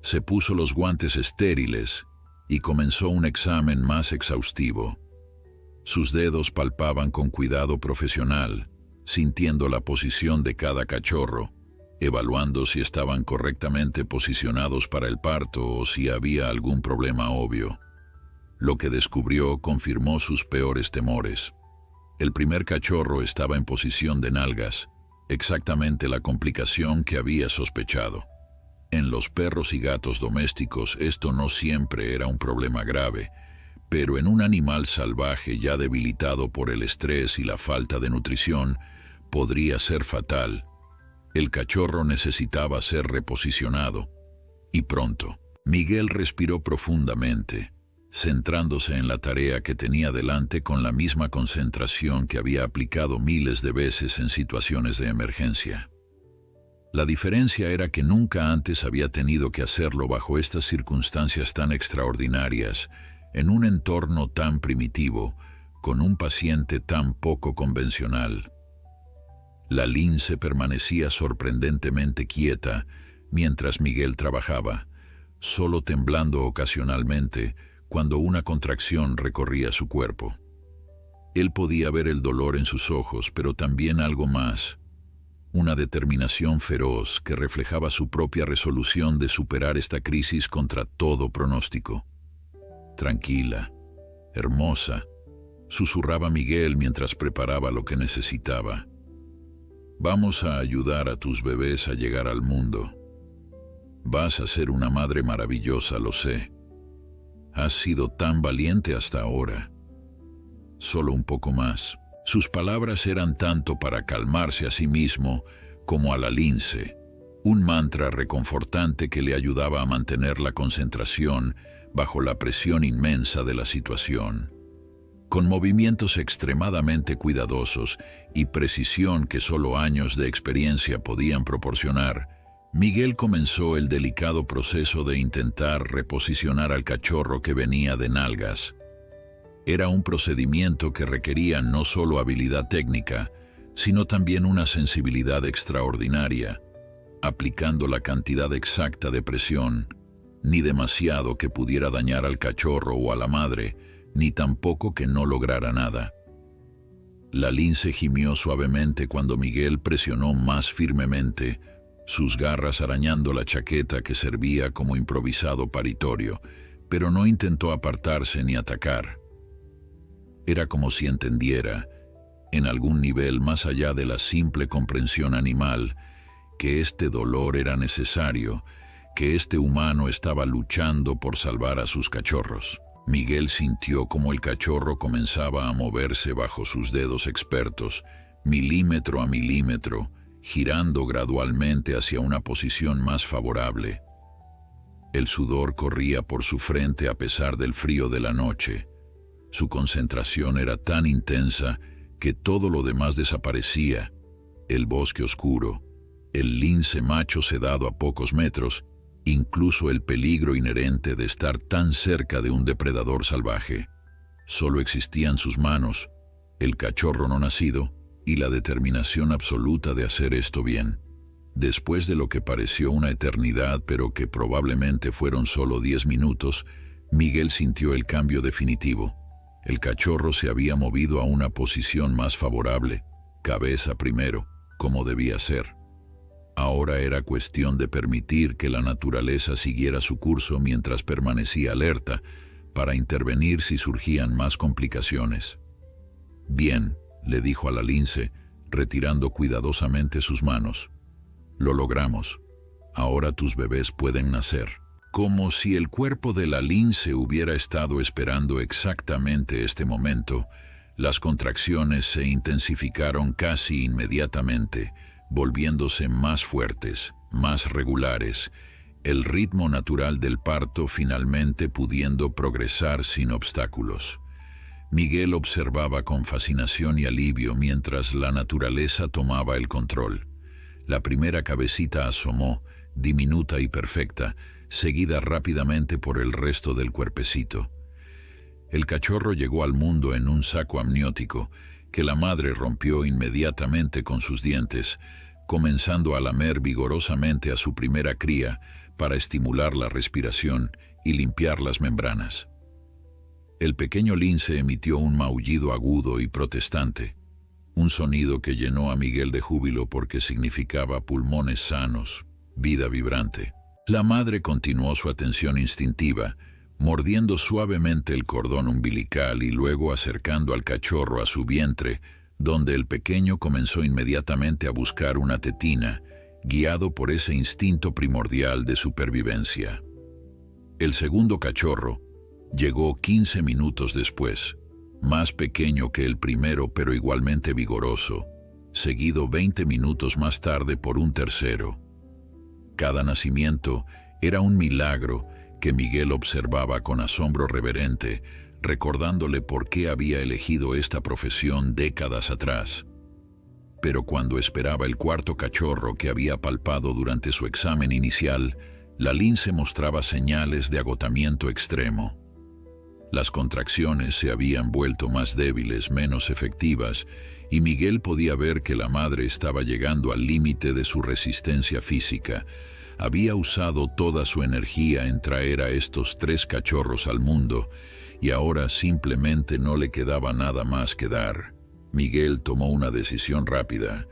se puso los guantes estériles y comenzó un examen más exhaustivo. Sus dedos palpaban con cuidado profesional, sintiendo la posición de cada cachorro, evaluando si estaban correctamente posicionados para el parto o si había algún problema obvio. Lo que descubrió confirmó sus peores temores. El primer cachorro estaba en posición de nalgas, exactamente la complicación que había sospechado. En los perros y gatos domésticos esto no siempre era un problema grave, pero en un animal salvaje ya debilitado por el estrés y la falta de nutrición, podría ser fatal. El cachorro necesitaba ser reposicionado, y pronto. Miguel respiró profundamente, centrándose en la tarea que tenía delante con la misma concentración que había aplicado miles de veces en situaciones de emergencia. La diferencia era que nunca antes había tenido que hacerlo bajo estas circunstancias tan extraordinarias, en un entorno tan primitivo, con un paciente tan poco convencional. La lince permanecía sorprendentemente quieta mientras Miguel trabajaba, solo temblando ocasionalmente cuando una contracción recorría su cuerpo. Él podía ver el dolor en sus ojos, pero también algo más, una determinación feroz que reflejaba su propia resolución de superar esta crisis contra todo pronóstico. «Tranquila, hermosa», susurraba Miguel mientras preparaba lo que necesitaba. «Vamos a ayudar a tus bebés a llegar al mundo. Vas a ser una madre maravillosa, lo sé. Has sido tan valiente hasta ahora. Solo un poco más». Sus palabras eran tanto para calmarse a sí mismo como a la lince, un mantra reconfortante que le ayudaba a mantener la concentración bajo la presión inmensa de la situación. Con movimientos extremadamente cuidadosos y precisión que solo años de experiencia podían proporcionar, Miguel comenzó el delicado proceso de intentar reposicionar al cachorro que venía de nalgas. Era un procedimiento que requería no solo habilidad técnica, sino también una sensibilidad extraordinaria, aplicando la cantidad exacta de presión, ni demasiado que pudiera dañar al cachorro o a la madre, ni tampoco que no lograra nada. La lince gimió suavemente cuando Miguel presionó más firmemente, sus garras arañando la chaqueta que servía como improvisado paritorio, pero no intentó apartarse ni atacar. Era como si entendiera, en algún nivel más allá de la simple comprensión animal, que este dolor era necesario, que este humano estaba luchando por salvar a sus cachorros. Miguel sintió como el cachorro comenzaba a moverse bajo sus dedos expertos, milímetro a milímetro, girando gradualmente hacia una posición más favorable. El sudor corría por su frente a pesar del frío de la noche. Su concentración era tan intensa que todo lo demás desaparecía: el bosque oscuro, el lince macho sedado a pocos metros, incluso el peligro inherente de estar tan cerca de un depredador salvaje. Solo existían sus manos, el cachorro no nacido y la determinación absoluta de hacer esto bien. Después de lo que pareció una eternidad, pero que probablemente fueron solo 10 minutos, Miguel sintió el cambio definitivo. El cachorro se había movido a una posición más favorable, cabeza primero, como debía ser. Ahora era cuestión de permitir que la naturaleza siguiera su curso mientras permanecía alerta para intervenir si surgían más complicaciones. «Bien», le dijo a la lince, retirando cuidadosamente sus manos. «Lo logramos. Ahora tus bebés pueden nacer». Como si el cuerpo de la lince hubiera estado esperando exactamente este momento, las contracciones se intensificaron casi inmediatamente, volviéndose más fuertes, más regulares, el ritmo natural del parto finalmente pudiendo progresar sin obstáculos. Miguel observaba con fascinación y alivio mientras la naturaleza tomaba el control. La primera cabecita asomó, diminuta y perfecta, seguida rápidamente por el resto del cuerpecito. El cachorro llegó al mundo en un saco amniótico que la madre rompió inmediatamente con sus dientes, comenzando a lamer vigorosamente a su primera cría para estimular la respiración y limpiar las membranas. El pequeño lince emitió un maullido agudo y protestante, un sonido que llenó a Miguel de júbilo porque significaba pulmones sanos, vida vibrante. La madre continuó su atención instintiva, mordiendo suavemente el cordón umbilical y luego acercando al cachorro a su vientre, donde el pequeño comenzó inmediatamente a buscar una tetina, guiado por ese instinto primordial de supervivencia. El segundo cachorro llegó 15 minutos después, más pequeño que el primero pero igualmente vigoroso, seguido 20 minutos más tarde por un tercero. Cada nacimiento era un milagro que Miguel observaba con asombro reverente, recordándole por qué había elegido esta profesión décadas atrás. Pero cuando esperaba el cuarto cachorro que había palpado durante su examen inicial, la lince mostraba señales de agotamiento extremo. Las contracciones se habían vuelto más débiles, menos efectivas, y Miguel podía ver que la madre estaba llegando al límite de su resistencia física. Había usado toda su energía en traer a estos 3 cachorros al mundo, y ahora simplemente no le quedaba nada más que dar. Miguel tomó una decisión rápida.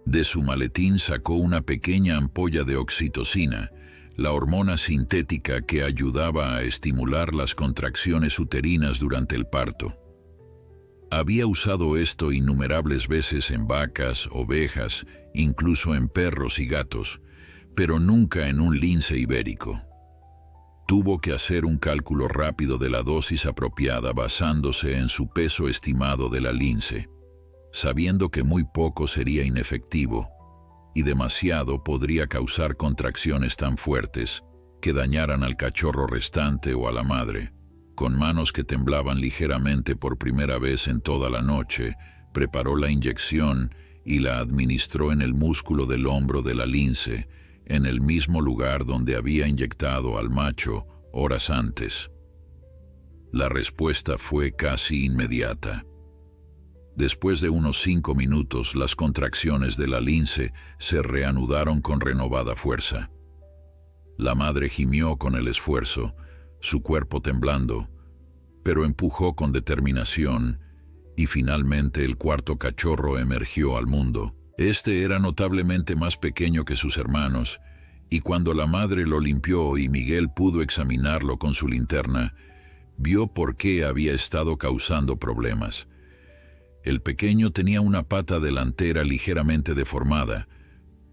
De su maletín sacó una pequeña ampolla de oxitocina, la hormona sintética que ayudaba a estimular las contracciones uterinas durante el parto. Había usado esto innumerables veces en vacas, ovejas, incluso en perros y gatos, pero nunca en un lince ibérico. Tuvo que hacer un cálculo rápido de la dosis apropiada basándose en su peso estimado de la lince, sabiendo que muy poco sería inefectivo y demasiado podría causar contracciones tan fuertes que dañaran al cachorro restante o a la madre. Con manos que temblaban ligeramente por primera vez en toda la noche, preparó la inyección y la administró en el músculo del hombro de la lince, en el mismo lugar donde había inyectado al macho horas antes. La respuesta fue casi inmediata. Después de unos 5 minutos, las contracciones de la lince se reanudaron con renovada fuerza. La madre gimió con el esfuerzo, su cuerpo temblando, pero empujó con determinación y finalmente el cuarto cachorro emergió al mundo. Este era notablemente más pequeño que sus hermanos, y cuando la madre lo limpió y Miguel pudo examinarlo con su linterna, vio por qué había estado causando problemas. El pequeño tenía una pata delantera ligeramente deformada,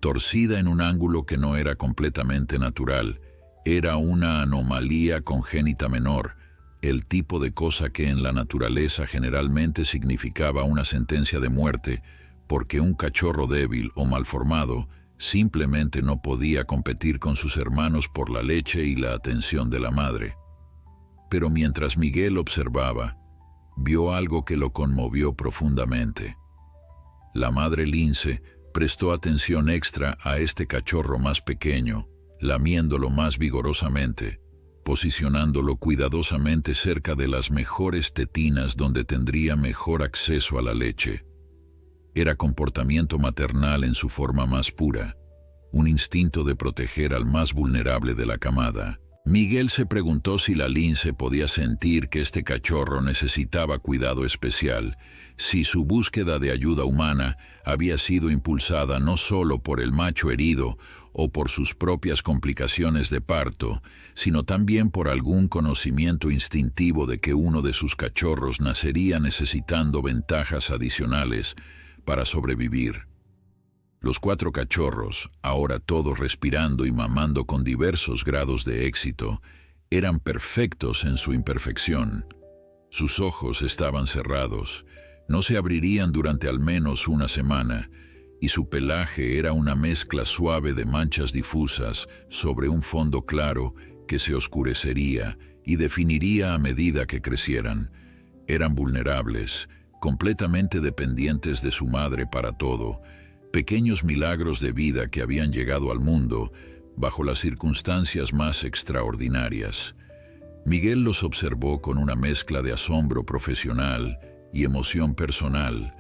torcida en un ángulo que no era completamente natural. Era una anomalía congénita menor, el tipo de cosa que en la naturaleza generalmente significaba una sentencia de muerte, porque un cachorro débil o malformado simplemente no podía competir con sus hermanos por la leche y la atención de la madre. Pero mientras Miguel observaba, vio algo que lo conmovió profundamente. La madre lince prestó atención extra a este cachorro más pequeño, lamiéndolo más vigorosamente, posicionándolo cuidadosamente cerca de las mejores tetinas donde tendría mejor acceso a la leche. Era comportamiento maternal en su forma más pura, un instinto de proteger al más vulnerable de la camada. Miguel se preguntó si la lince podía sentir que este cachorro necesitaba cuidado especial, si su búsqueda de ayuda humana había sido impulsada no solo por el macho herido o por sus propias complicaciones de parto, sino también por algún conocimiento instintivo de que uno de sus cachorros nacería necesitando ventajas adicionales para sobrevivir. Los 4 cachorros, ahora todos respirando y mamando con diversos grados de éxito, eran perfectos en su imperfección. Sus ojos estaban cerrados, no se abrirían durante al menos una semana, y su pelaje era una mezcla suave de manchas difusas sobre un fondo claro que se oscurecería y definiría a medida que crecieran. Eran vulnerables, completamente dependientes de su madre para todo, pequeños milagros de vida que habían llegado al mundo bajo las circunstancias más extraordinarias. Miguel los observó con una mezcla de asombro profesional y emoción personal,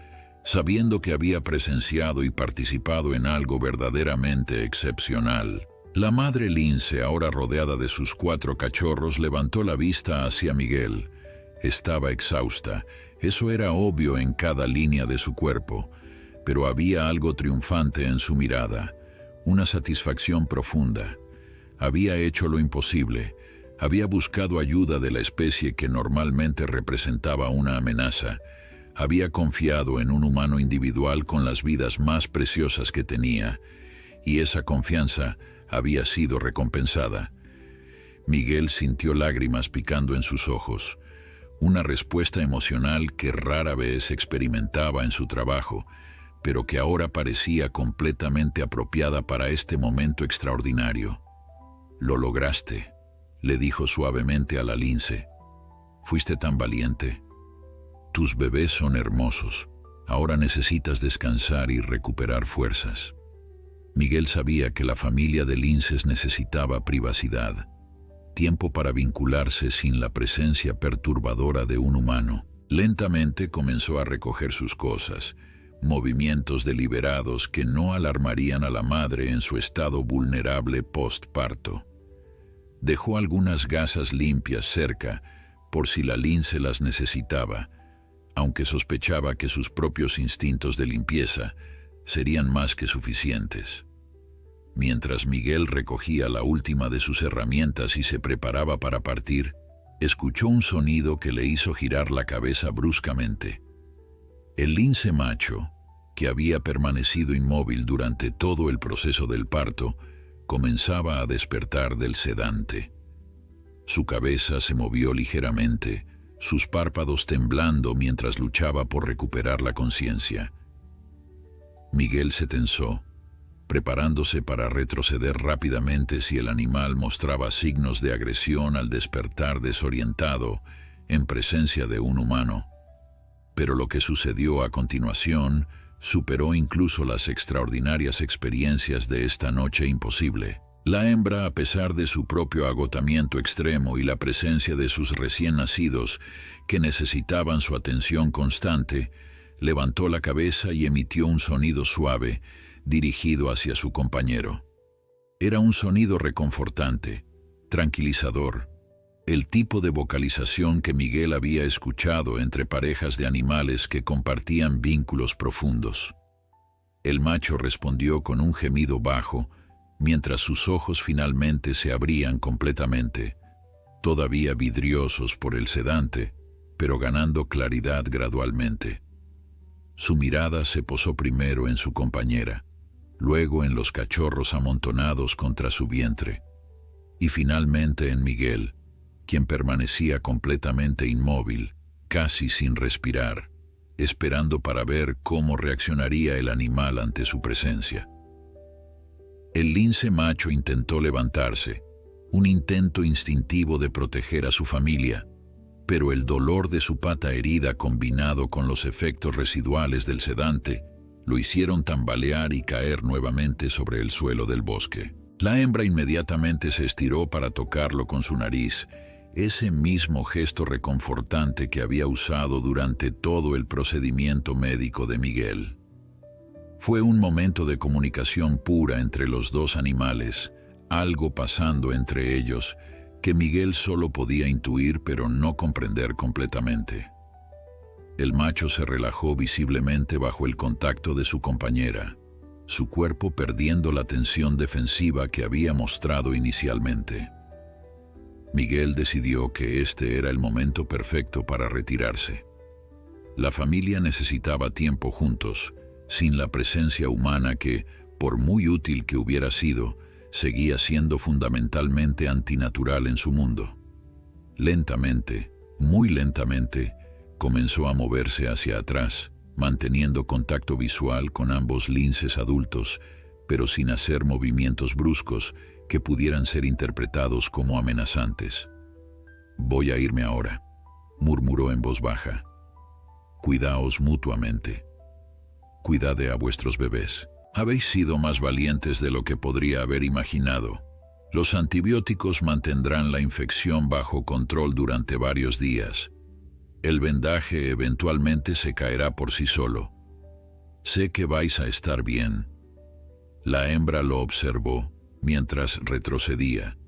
sabiendo que había presenciado y participado en algo verdaderamente excepcional. La madre lince, ahora rodeada de sus 4 cachorros, levantó la vista hacia Miguel. Estaba exhausta, eso era obvio en cada línea de su cuerpo, pero había algo triunfante en su mirada, una satisfacción profunda. Había hecho lo imposible, había buscado ayuda de la especie que normalmente representaba una amenaza, había confiado en un humano individual con las vidas más preciosas que tenía, y esa confianza había sido recompensada. Miguel sintió lágrimas picando en sus ojos, una respuesta emocional que rara vez experimentaba en su trabajo, pero que ahora parecía completamente apropiada para este momento extraordinario. «Lo lograste», le dijo suavemente a la lince. «Fuiste tan valiente. Tus bebés son hermosos. Ahora necesitas descansar y recuperar fuerzas». Miguel sabía que la familia de linces necesitaba privacidad, tiempo para vincularse sin la presencia perturbadora de un humano. Lentamente comenzó a recoger sus cosas, movimientos deliberados que no alarmarían a la madre en su estado vulnerable postparto. Dejó algunas gasas limpias cerca por si la lince las necesitaba, aunque sospechaba que sus propios instintos de limpieza serían más que suficientes. Mientras Miguel recogía la última de sus herramientas y se preparaba para partir, escuchó un sonido que le hizo girar la cabeza bruscamente. El lince macho, que había permanecido inmóvil durante todo el proceso del parto, comenzaba a despertar del sedante. Su cabeza se movió ligeramente, sus párpados temblando mientras luchaba por recuperar la conciencia. Miguel se tensó, preparándose para retroceder rápidamente si el animal mostraba signos de agresión al despertar desorientado en presencia de un humano. Pero lo que sucedió a continuación superó incluso las extraordinarias experiencias de esta noche imposible. La hembra, a pesar de su propio agotamiento extremo y la presencia de sus recién nacidos que necesitaban su atención constante, levantó la cabeza y emitió un sonido suave dirigido hacia su compañero. Era un sonido reconfortante, tranquilizador, el tipo de vocalización que Miguel había escuchado entre parejas de animales que compartían vínculos profundos. El macho respondió con un gemido bajo, mientras sus ojos finalmente se abrían completamente, todavía vidriosos por el sedante, pero ganando claridad gradualmente. Su mirada se posó primero en su compañera, luego en los cachorros amontonados contra su vientre, y finalmente en Miguel, quien permanecía completamente inmóvil, casi sin respirar, esperando para ver cómo reaccionaría el animal ante su presencia. El lince macho intentó levantarse, un intento instintivo de proteger a su familia, pero el dolor de su pata herida combinado con los efectos residuales del sedante lo hicieron tambalear y caer nuevamente sobre el suelo del bosque. La hembra inmediatamente se estiró para tocarlo con su nariz, ese mismo gesto reconfortante que había usado durante todo el procedimiento médico de Miguel. Fue un momento de comunicación pura entre los dos animales, algo pasando entre ellos que Miguel solo podía intuir pero no comprender completamente. El macho se relajó visiblemente bajo el contacto de su compañera, su cuerpo perdiendo la tensión defensiva que había mostrado inicialmente. Miguel decidió que este era el momento perfecto para retirarse. La familia necesitaba tiempo juntos, sin la presencia humana que, por muy útil que hubiera sido, seguía siendo fundamentalmente antinatural en su mundo. Lentamente, muy lentamente, comenzó a moverse hacia atrás, manteniendo contacto visual con ambos linces adultos, pero sin hacer movimientos bruscos que pudieran ser interpretados como amenazantes. «Voy a irme ahora», murmuró en voz baja. «Cuidaos mutuamente. Cuidad a vuestros bebés. Habéis sido más valientes de lo que podría haber imaginado. Los antibióticos mantendrán la infección bajo control durante varios días. El vendaje eventualmente se caerá por sí solo. Sé que vais a estar bien». La hembra lo observó mientras retrocedía,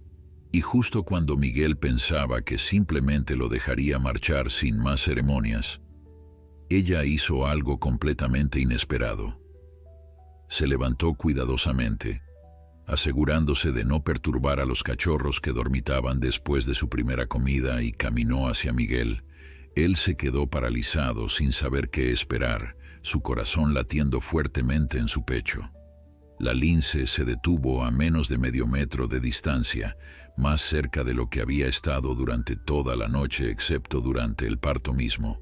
y justo cuando Miguel pensaba que simplemente lo dejaría marchar sin más ceremonias, ella hizo algo completamente inesperado. Se levantó cuidadosamente, asegurándose de no perturbar a los cachorros que dormitaban después de su primera comida, y caminó hacia Miguel. Él se quedó paralizado sin saber qué esperar, su corazón latiendo fuertemente en su pecho. La lince se detuvo a menos de medio metro de distancia, más cerca de lo que había estado durante toda la noche excepto durante el parto mismo.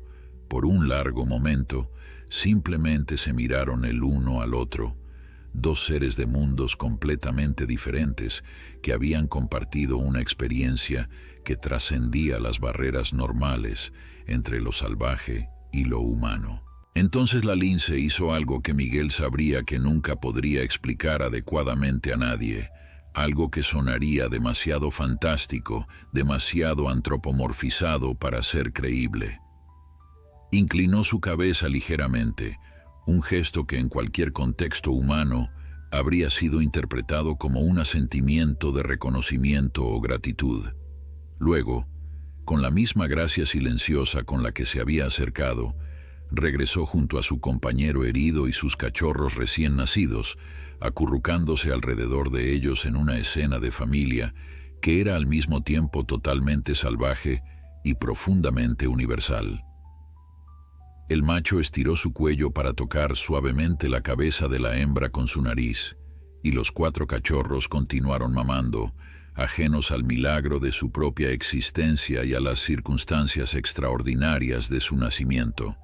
Por un largo momento, simplemente se miraron el uno al otro, dos seres de mundos completamente diferentes que habían compartido una experiencia que trascendía las barreras normales entre lo salvaje y lo humano. Entonces la lince hizo algo que Miguel sabría que nunca podría explicar adecuadamente a nadie, algo que sonaría demasiado fantástico, demasiado antropomorfizado para ser creíble. Inclinó su cabeza ligeramente, un gesto que en cualquier contexto humano habría sido interpretado como un asentimiento de reconocimiento o gratitud. Luego, con la misma gracia silenciosa con la que se había acercado, regresó junto a su compañero herido y sus cachorros recién nacidos, acurrucándose alrededor de ellos en una escena de familia que era al mismo tiempo totalmente salvaje y profundamente universal. El macho estiró su cuello para tocar suavemente la cabeza de la hembra con su nariz, y los 4 cachorros continuaron mamando, ajenos al milagro de su propia existencia y a las circunstancias extraordinarias de su nacimiento.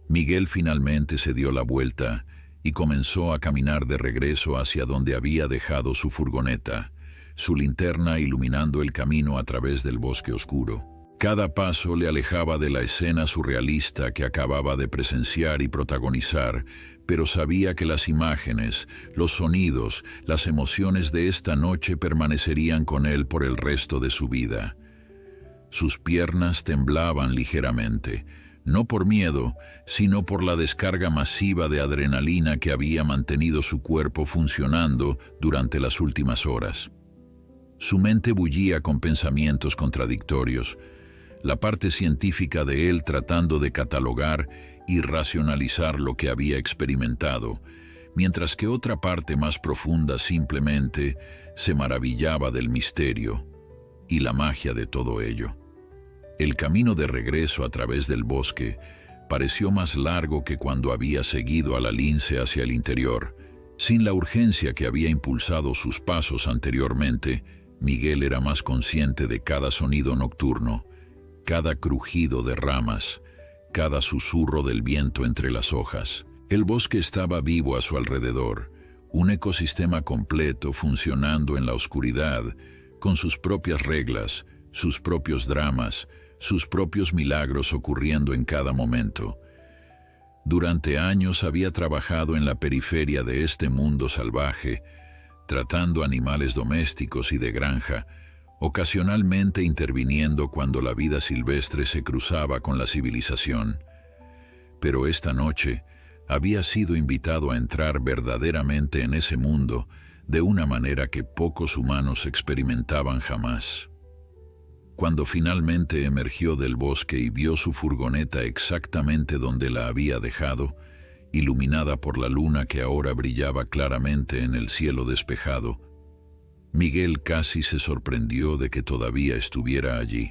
Miguel finalmente se dio la vuelta y comenzó a caminar de regreso hacia donde había dejado su furgoneta, su linterna iluminando el camino a través del bosque oscuro. Cada paso le alejaba de la escena surrealista que acababa de presenciar y protagonizar, pero sabía que las imágenes, los sonidos, las emociones de esta noche permanecerían con él por el resto de su vida. Sus piernas temblaban ligeramente, no por miedo, sino por la descarga masiva de adrenalina que había mantenido su cuerpo funcionando durante las últimas horas. Su mente bullía con pensamientos contradictorios, la parte científica de él tratando de catalogar y racionalizar lo que había experimentado, mientras que otra parte más profunda simplemente se maravillaba del misterio y la magia de todo ello. El camino de regreso a través del bosque pareció más largo que cuando había seguido a la lince hacia el interior. Sin la urgencia que había impulsado sus pasos anteriormente, Miguel era más consciente de cada sonido nocturno, cada crujido de ramas, cada susurro del viento entre las hojas. El bosque estaba vivo a su alrededor, un ecosistema completo funcionando en la oscuridad, con sus propias reglas, sus propios dramas, sus propios milagros ocurriendo en cada momento. Durante años había trabajado en la periferia de este mundo salvaje, tratando animales domésticos y de granja, ocasionalmente interviniendo cuando la vida silvestre se cruzaba con la civilización. Pero esta noche había sido invitado a entrar verdaderamente en ese mundo de una manera que pocos humanos experimentaban jamás. Cuando finalmente emergió del bosque y vio su furgoneta exactamente donde la había dejado, iluminada por la luna que ahora brillaba claramente en el cielo despejado, Miguel casi se sorprendió de que todavía estuviera allí.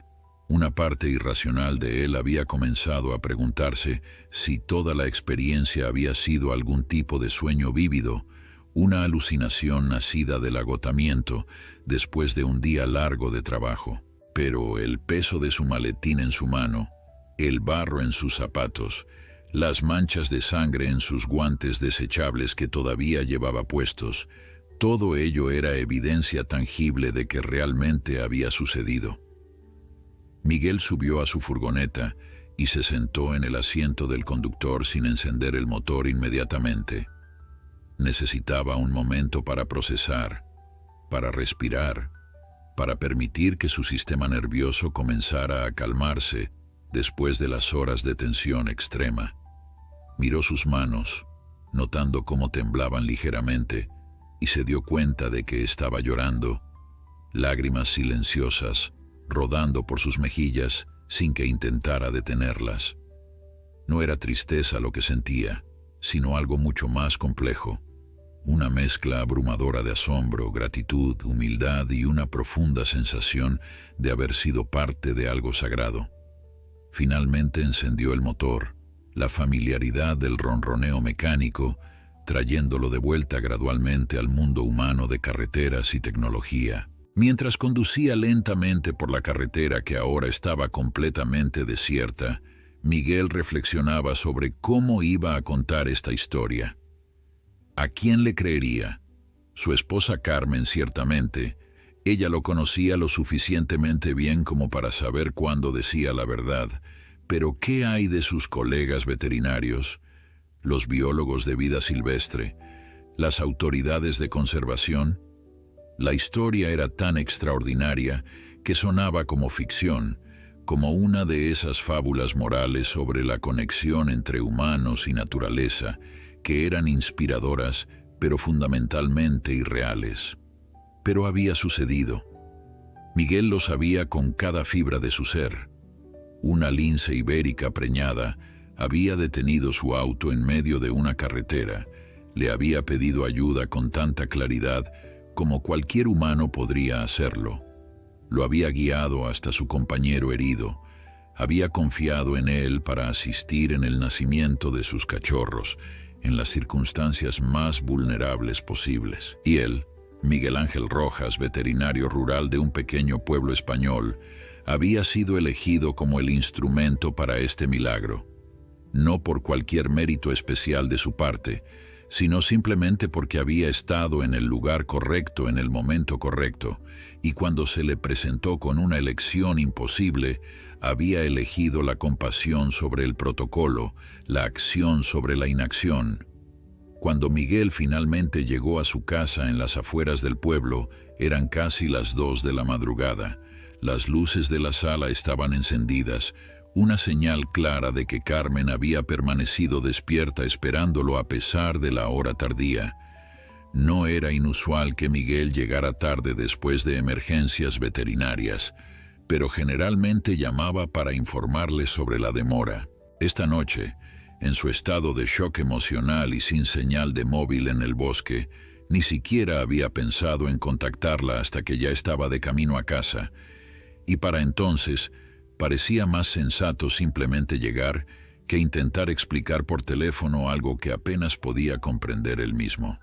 Una parte irracional de él había comenzado a preguntarse si toda la experiencia había sido algún tipo de sueño vívido, una alucinación nacida del agotamiento después de un día largo de trabajo. Pero el peso de su maletín en su mano, el barro en sus zapatos, las manchas de sangre en sus guantes desechables que todavía llevaba puestos, todo ello era evidencia tangible de que realmente había sucedido. Miguel subió a su furgoneta y se sentó en el asiento del conductor sin encender el motor inmediatamente. Necesitaba un momento para procesar, para respirar, para permitir que su sistema nervioso comenzara a calmarse después de las horas de tensión extrema. Miró sus manos, notando cómo temblaban ligeramente, y se dio cuenta de que estaba llorando, lágrimas silenciosas rodando por sus mejillas sin que intentara detenerlas. No era tristeza lo que sentía, sino algo mucho más complejo, una mezcla abrumadora de asombro, gratitud, humildad y una profunda sensación de haber sido parte de algo sagrado. Finalmente encendió el motor, la familiaridad del ronroneo mecánico, trayéndolo de vuelta gradualmente al mundo humano de carreteras y tecnología. Mientras conducía lentamente por la carretera que ahora estaba completamente desierta, Miguel reflexionaba sobre cómo iba a contar esta historia. ¿A quién le creería? Su esposa Carmen, ciertamente. Ella lo conocía lo suficientemente bien como para saber cuándo decía la verdad. Pero ¿qué hay de sus colegas veterinarios, los biólogos de vida silvestre, las autoridades de conservación? La historia era tan extraordinaria que sonaba como ficción, como una de esas fábulas morales sobre la conexión entre humanos y naturaleza, que eran inspiradoras, pero fundamentalmente irreales. Pero había sucedido. Miguel lo sabía con cada fibra de su ser. Una lince ibérica preñada había detenido su auto en medio de una carretera, le había pedido ayuda con tanta claridad como cualquier humano podría hacerlo. Lo había guiado hasta su compañero herido, había confiado en él para asistir en el nacimiento de sus cachorros, en las circunstancias más vulnerables posibles. Y él, Miguel Ángel Rojas, veterinario rural de un pequeño pueblo español, había sido elegido como el instrumento para este milagro, no por cualquier mérito especial de su parte, sino simplemente porque había estado en el lugar correcto en el momento correcto, y cuando se le presentó con una elección imposible, había elegido la compasión sobre el protocolo, la acción sobre la inacción. Cuando Miguel finalmente llegó a su casa en las afueras del pueblo, eran casi las 2 de la madrugada. Las luces de la sala estaban encendidas, una señal clara de que Carmen había permanecido despierta esperándolo a pesar de la hora tardía. No era inusual que Miguel llegara tarde después de emergencias veterinarias, pero generalmente llamaba para informarle sobre la demora. Esta noche, en su estado de shock emocional y sin señal de móvil en el bosque, ni siquiera había pensado en contactarla hasta que ya estaba de camino a casa, y para entonces parecía más sensato simplemente llegar que intentar explicar por teléfono algo que apenas podía comprender él mismo.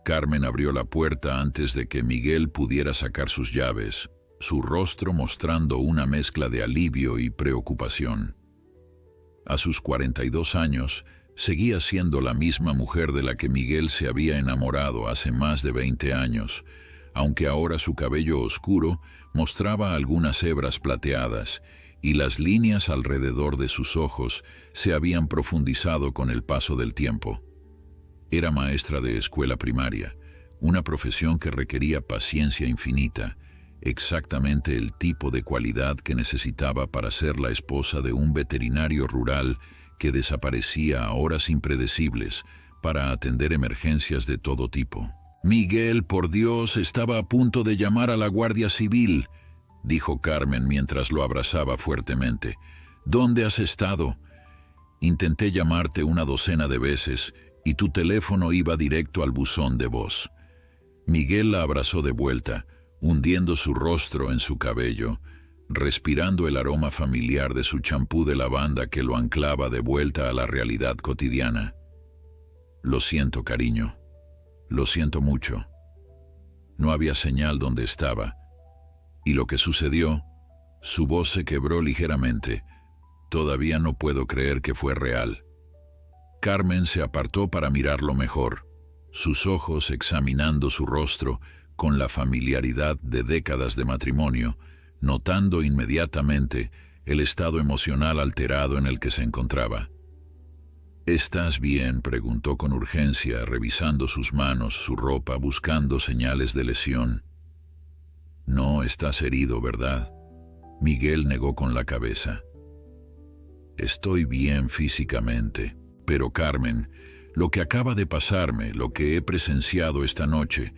Carmen abrió la puerta antes de que Miguel pudiera sacar sus llaves, su rostro mostrando una mezcla de alivio y preocupación. A sus 42 años, seguía siendo la misma mujer de la que Miguel se había enamorado hace más de 20 años, aunque ahora su cabello oscuro mostraba algunas hebras plateadas y las líneas alrededor de sus ojos se habían profundizado con el paso del tiempo. Era maestra de escuela primaria, una profesión que requería paciencia infinita, exactamente el tipo de cualidad que necesitaba para ser la esposa de un veterinario rural que desaparecía a horas impredecibles para atender emergencias de todo tipo. Miguel, por Dios, estaba a punto de llamar a la Guardia Civil, dijo Carmen mientras lo abrazaba fuertemente. ¿Dónde has estado? Intenté llamarte una docena de veces y tu teléfono iba directo al buzón de voz. Miguel la abrazó de vuelta, hundiendo su rostro en su cabello, respirando el aroma familiar de su champú de lavanda que lo anclaba de vuelta a la realidad cotidiana. Lo siento, cariño. Lo siento mucho. No había señal donde estaba. Y lo que sucedió, su voz se quebró ligeramente. Todavía no puedo creer que fue real. Carmen se apartó para mirarlo mejor, sus ojos examinando su rostro con la familiaridad de décadas de matrimonio, notando inmediatamente el estado emocional alterado en el que se encontraba. ¿Estás bien?, preguntó con urgencia, revisando sus manos, su ropa, buscando señales de lesión. No estás herido, ¿verdad? Miguel negó con la cabeza. Estoy bien físicamente, pero Carmen, lo que acaba de pasarme, lo que he presenciado esta noche,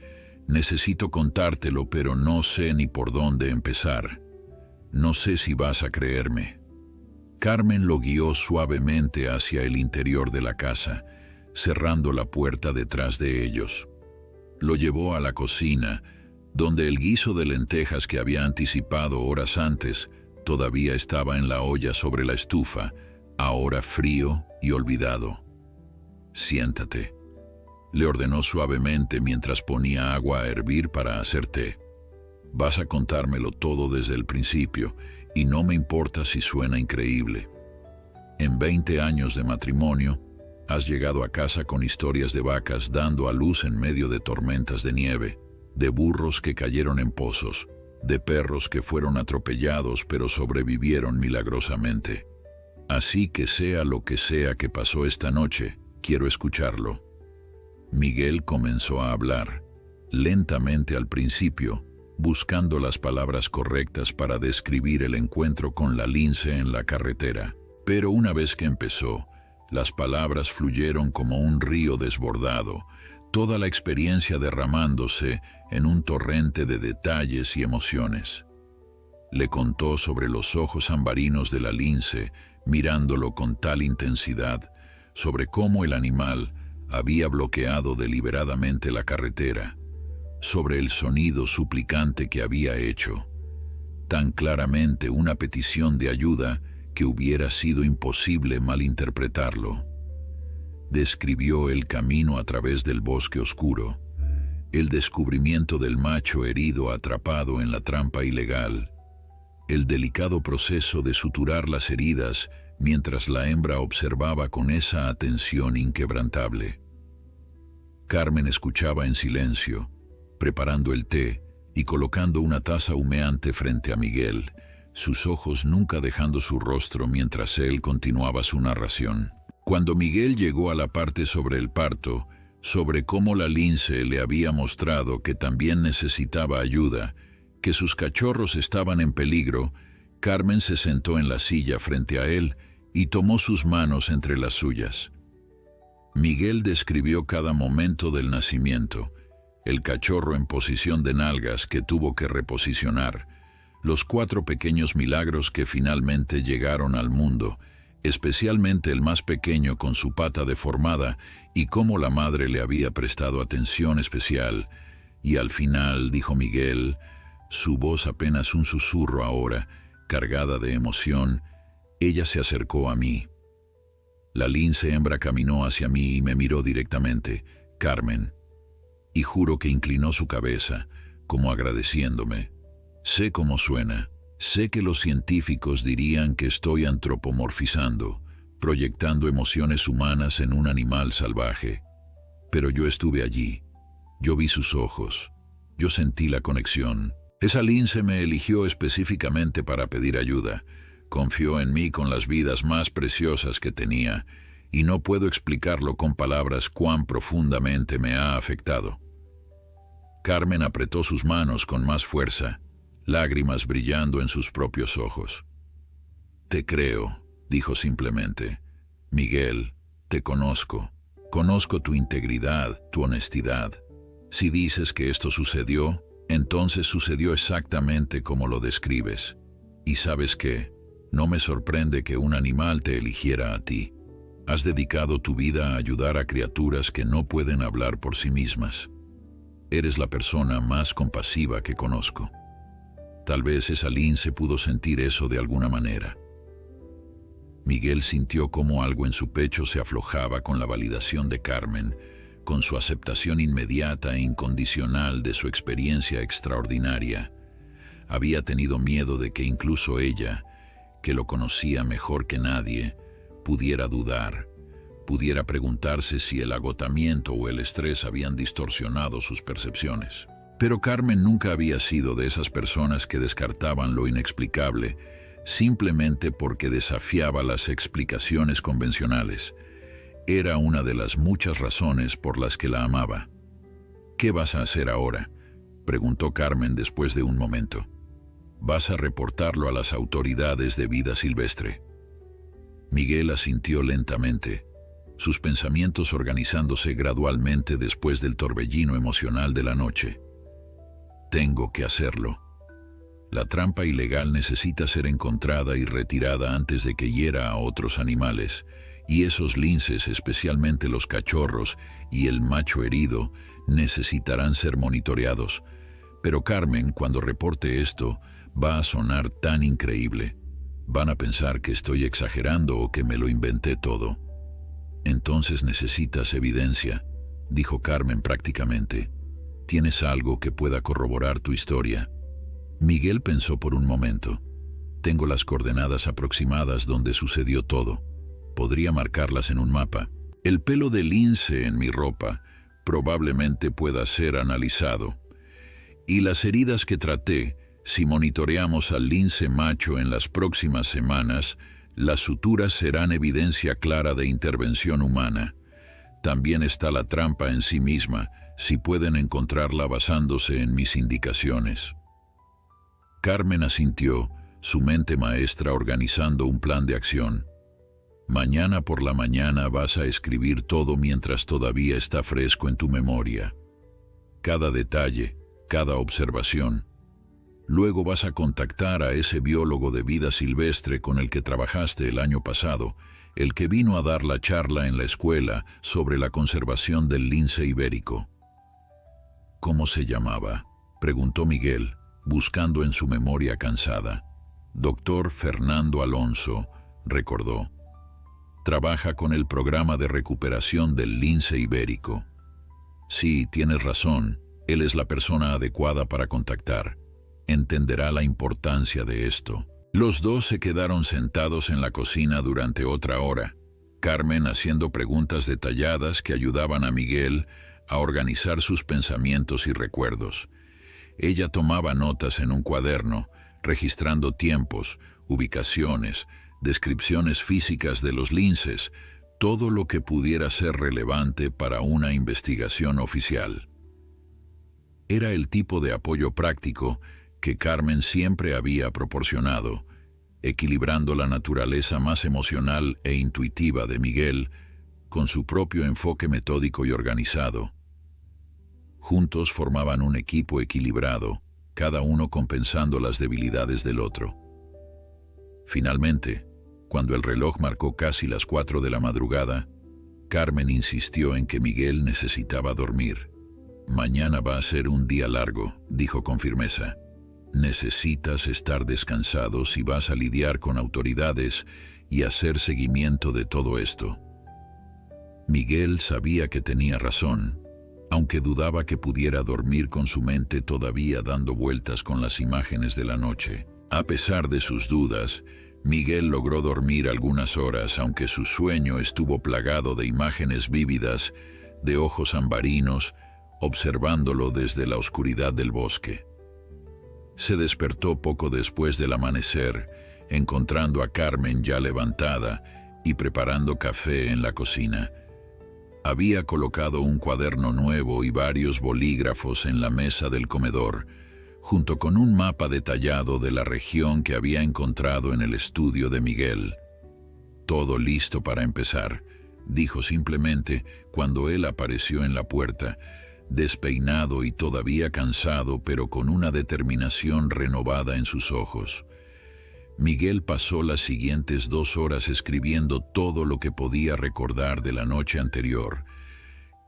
necesito contártelo, pero no sé ni por dónde empezar. No sé si vas a creerme. Carmen lo guió suavemente hacia el interior de la casa, cerrando la puerta detrás de ellos. Lo llevó a la cocina, donde el guiso de lentejas que había anticipado horas antes todavía estaba en la olla sobre la estufa, ahora frío y olvidado. «Siéntate», le ordenó suavemente mientras ponía agua a hervir para hacer té. «Vas a contármelo todo desde el principio, y no me importa si suena increíble. En 20 años de matrimonio, has llegado a casa con historias de vacas dando a luz en medio de tormentas de nieve, de burros que cayeron en pozos, de perros que fueron atropellados pero sobrevivieron milagrosamente. Así que sea lo que sea que pasó esta noche, quiero escucharlo». Miguel comenzó a hablar, lentamente al principio, buscando las palabras correctas para describir el encuentro con la lince en la carretera. Pero una vez que empezó, las palabras fluyeron como un río desbordado, toda la experiencia derramándose en un torrente de detalles y emociones. Le contó sobre los ojos ambarinos de la lince, mirándolo con tal intensidad, sobre cómo el animal había bloqueado deliberadamente la carretera, sobre el sonido suplicante que había hecho, tan claramente una petición de ayuda que hubiera sido imposible malinterpretarlo. Describió el camino a través del bosque oscuro, el descubrimiento del macho herido atrapado en la trampa ilegal, el delicado proceso de suturar las heridas mientras la hembra observaba con esa atención inquebrantable. Carmen escuchaba en silencio, preparando el té y colocando una taza humeante frente a Miguel, sus ojos nunca dejando su rostro mientras él continuaba su narración. Cuando Miguel llegó a la parte sobre el parto, sobre cómo la lince le había mostrado que también necesitaba ayuda, que sus cachorros estaban en peligro, Carmen se sentó en la silla frente a él y tomó sus manos entre las suyas. Miguel describió cada momento del nacimiento, el cachorro en posición de nalgas que tuvo que reposicionar, los 4 pequeños milagros que finalmente llegaron al mundo, especialmente el más pequeño con su pata deformada y cómo la madre le había prestado atención especial. Y al final, dijo Miguel, su voz apenas un susurro ahora, cargada de emoción, ella se acercó a mí. La lince hembra caminó hacia mí y me miró directamente, Carmen, y juro que inclinó su cabeza, como agradeciéndome. Sé cómo suena, sé que los científicos dirían que estoy antropomorfizando, proyectando emociones humanas en un animal salvaje. Pero yo estuve allí, yo vi sus ojos, yo sentí la conexión. Esa lince me eligió específicamente para pedir ayuda, confió en mí con las vidas más preciosas que tenía, y no puedo explicarlo con palabras cuán profundamente me ha afectado. Carmen apretó sus manos con más fuerza, lágrimas brillando en sus propios ojos. «Te creo», dijo simplemente. «Miguel, te conozco. Conozco tu integridad, tu honestidad. Si dices que esto sucedió, entonces sucedió exactamente como lo describes. Y ¿sabes qué? No me sorprende que un animal te eligiera a ti. Has dedicado tu vida a ayudar a criaturas que no pueden hablar por sí mismas. Eres la persona más compasiva que conozco. Tal vez esa lince pudo sentir eso de alguna manera. Miguel sintió como algo en su pecho se aflojaba con la validación de Carmen, con su aceptación inmediata e incondicional de su experiencia extraordinaria. Había tenido miedo de que incluso ella, que lo conocía mejor que nadie, pudiera dudar, pudiera preguntarse si el agotamiento o el estrés habían distorsionado sus percepciones. Pero Carmen nunca había sido de esas personas que descartaban lo inexplicable simplemente porque desafiaba las explicaciones convencionales. Era una de las muchas razones por las que la amaba. ¿Qué vas a hacer ahora?, preguntó Carmen después de un momento. ¿Vas a reportarlo a las autoridades de vida silvestre? Miguel asintió lentamente, sus pensamientos organizándose gradualmente después del torbellino emocional de la noche. Tengo que hacerlo. La trampa ilegal necesita ser encontrada y retirada antes de que hiera a otros animales, y esos linces, especialmente los cachorros y el macho herido, necesitarán ser monitoreados. Pero Carmen, cuando reporte esto, va a sonar tan increíble. Van a pensar que estoy exagerando o que me lo inventé todo. Entonces necesitas evidencia, dijo Carmen prácticamente. ¿Tienes algo que pueda corroborar tu historia? Miguel pensó por un momento. Tengo las coordenadas aproximadas donde sucedió todo. Podría marcarlas en un mapa. El pelo de lince en mi ropa probablemente pueda ser analizado. Y las heridas que traté, si monitoreamos al lince macho en las próximas semanas, las suturas serán evidencia clara de intervención humana. También está la trampa en sí misma, si pueden encontrarla basándose en mis indicaciones. Carmen asintió, su mente maestra organizando un plan de acción. Mañana por la mañana vas a escribir todo mientras todavía está fresco en tu memoria. Cada detalle, cada observación. Luego vas a contactar a ese biólogo de vida silvestre con el que trabajaste el año pasado, el que vino a dar la charla en la escuela sobre la conservación del lince ibérico. ¿Cómo se llamaba?, preguntó Miguel, buscando en su memoria cansada. Doctor Fernando Alonso, recordó. Trabaja con el programa de recuperación del lince ibérico. Sí, tienes razón, él es la persona adecuada para contactar. Entenderá la importancia de esto. Los dos se quedaron sentados en la cocina durante otra hora, Carmen haciendo preguntas detalladas que ayudaban a Miguel a organizar sus pensamientos y recuerdos. Ella tomaba notas en un cuaderno, registrando tiempos, ubicaciones, descripciones físicas de los linces, todo lo que pudiera ser relevante para una investigación oficial. Era el tipo de apoyo práctico que Carmen siempre había proporcionado, equilibrando la naturaleza más emocional e intuitiva de Miguel con su propio enfoque metódico y organizado. Juntos formaban un equipo equilibrado, cada uno compensando las debilidades del otro. Finalmente, cuando el reloj marcó casi las 4 de la madrugada, Carmen insistió en que Miguel necesitaba dormir. «Mañana va a ser un día largo», dijo con firmeza. «Necesitas estar descansado si vas a lidiar con autoridades y hacer seguimiento de todo esto». Miguel sabía que tenía razón, aunque dudaba que pudiera dormir con su mente todavía dando vueltas con las imágenes de la noche. A pesar de sus dudas, Miguel logró dormir algunas horas, aunque su sueño estuvo plagado de imágenes vívidas, de ojos ambarinos, observándolo desde la oscuridad del bosque. Se despertó poco después del amanecer, encontrando a Carmen ya levantada y preparando café en la cocina. Había colocado un cuaderno nuevo y varios bolígrafos en la mesa del comedor, junto con un mapa detallado de la región que había encontrado en el estudio de Miguel. «Todo listo para empezar», dijo simplemente cuando él apareció en la puerta, despeinado y todavía cansado, pero con una determinación renovada en sus ojos. Miguel pasó las siguientes 2 horas escribiendo todo lo que podía recordar de la noche anterior,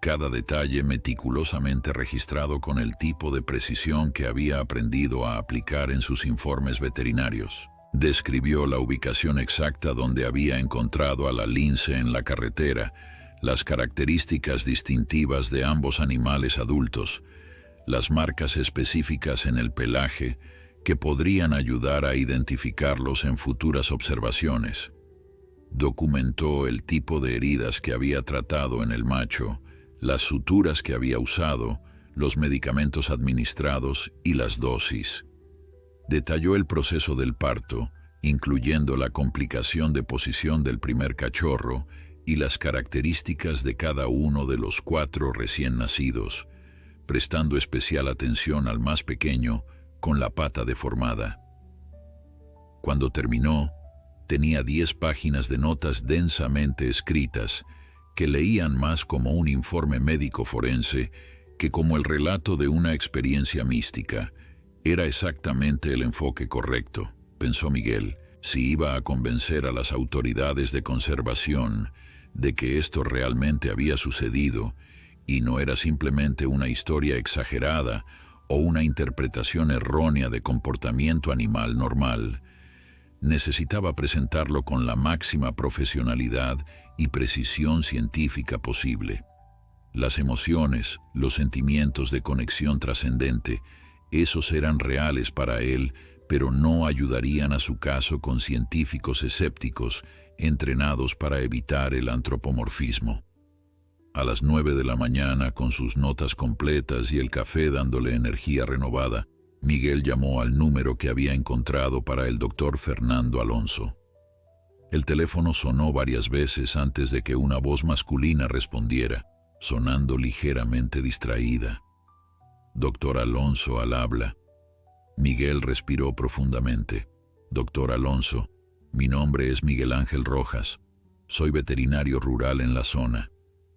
cada detalle meticulosamente registrado con el tipo de precisión que había aprendido a aplicar en sus informes veterinarios. Describió la ubicación exacta donde había encontrado a la lince en la carretera, las características distintivas de ambos animales adultos, las marcas específicas en el pelaje que podrían ayudar a identificarlos en futuras observaciones. Documentó el tipo de heridas que había tratado en el macho, las suturas que había usado, los medicamentos administrados y las dosis. Detalló el proceso del parto, incluyendo la complicación de posición del primer cachorro y las características de cada uno de los 4 recién nacidos, prestando especial atención al más pequeño, con la pata deformada. Cuando terminó, tenía 10 páginas de notas densamente escritas, que leían más como un informe médico forense que como el relato de una experiencia mística. Era exactamente el enfoque correcto, pensó Miguel, si iba a convencer a las autoridades de conservación de que esto realmente había sucedido y no era simplemente una historia exagerada o una interpretación errónea de comportamiento animal normal. Necesitaba presentarlo con la máxima profesionalidad y precisión científica posible. Las emociones, los sentimientos de conexión trascendente, esos eran reales para él, pero no ayudarían a su caso con científicos escépticos entrenados para evitar el antropomorfismo. A las 9 de la mañana, con sus notas completas y el café dándole energía renovada, Miguel llamó al número que había encontrado para el doctor Fernando Alonso. El teléfono sonó varias veces antes de que una voz masculina respondiera, sonando ligeramente distraída. «Doctor Alonso, al habla». Miguel respiró profundamente. «Doctor Alonso, mi nombre es Miguel Ángel Rojas. Soy veterinario rural en la zona.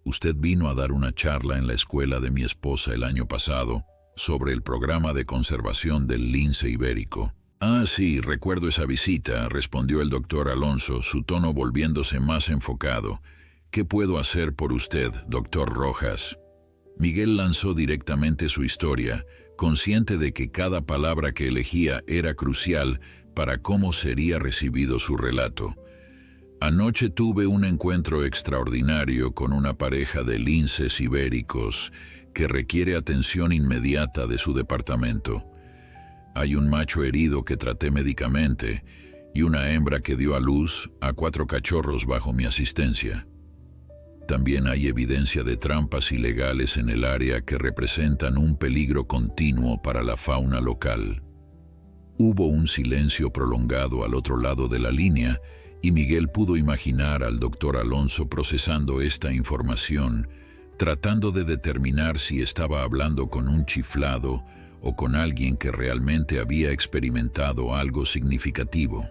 Usted vino a dar una charla en la escuela de mi esposa el año pasado sobre el programa de conservación del lince ibérico». «Ah, sí, recuerdo esa visita», respondió el doctor Alonso, su tono volviéndose más enfocado. «¿Qué puedo hacer por usted, doctor Rojas?» Miguel lanzó directamente su historia, consciente de que cada palabra que elegía era crucial para cómo sería recibido su relato. «Anoche tuve un encuentro extraordinario con una pareja de linces ibéricos que requiere atención inmediata de su departamento. Hay un macho herido que traté médicamente y una hembra que dio a luz a 4 cachorros bajo mi asistencia. También hay evidencia de trampas ilegales en el área que representan un peligro continuo para la fauna local». Hubo un silencio prolongado al otro lado de la línea y Miguel pudo imaginar al doctor Alonso procesando esta información, tratando de determinar si estaba hablando con un chiflado o con alguien que realmente había experimentado algo significativo.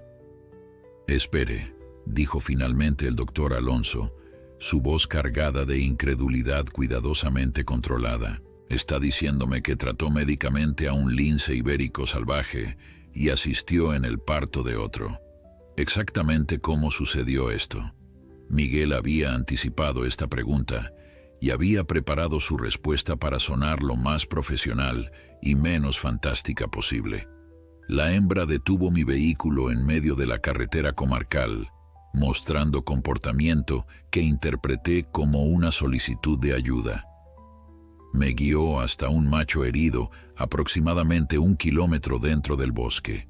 «Espere», dijo finalmente el doctor Alonso, su voz cargada de incredulidad cuidadosamente controlada. «Está diciéndome que trató médicamente a un lince ibérico salvaje y asistió en el parto de otro. ¿Exactamente cómo sucedió esto?» Miguel había anticipado esta pregunta y había preparado su respuesta para sonar lo más profesional y menos fantástica posible. «La hembra detuvo mi vehículo en medio de la carretera comarcal, mostrando comportamiento que interpreté como una solicitud de ayuda. Me guió hasta un macho herido aproximadamente 1 kilómetro dentro del bosque.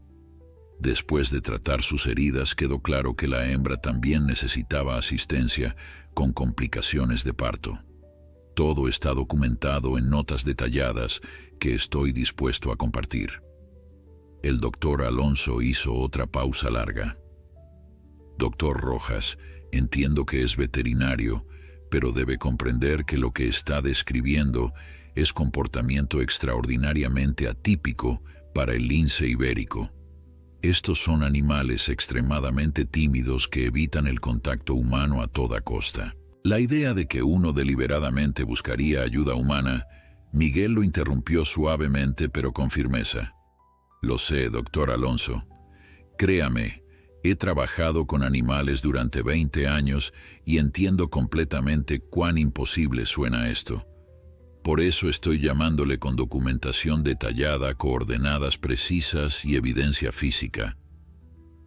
Después de tratar sus heridas, quedó claro que la hembra también necesitaba asistencia con complicaciones de parto. Todo está documentado en notas detalladas que estoy dispuesto a compartir». El doctor Alonso hizo otra pausa larga. «Doctor Rojas, entiendo que es veterinario, pero debe comprender que lo que está describiendo es comportamiento extraordinariamente atípico para el lince ibérico. Estos son animales extremadamente tímidos que evitan el contacto humano a toda costa. La idea de que uno deliberadamente buscaría ayuda humana Miguel lo interrumpió suavemente pero con firmeza. Lo sé, doctor Alonso. Créame, he trabajado con animales durante 20 años y entiendo completamente cuán imposible suena esto. Por eso estoy llamándole con documentación detallada, coordenadas precisas y evidencia física.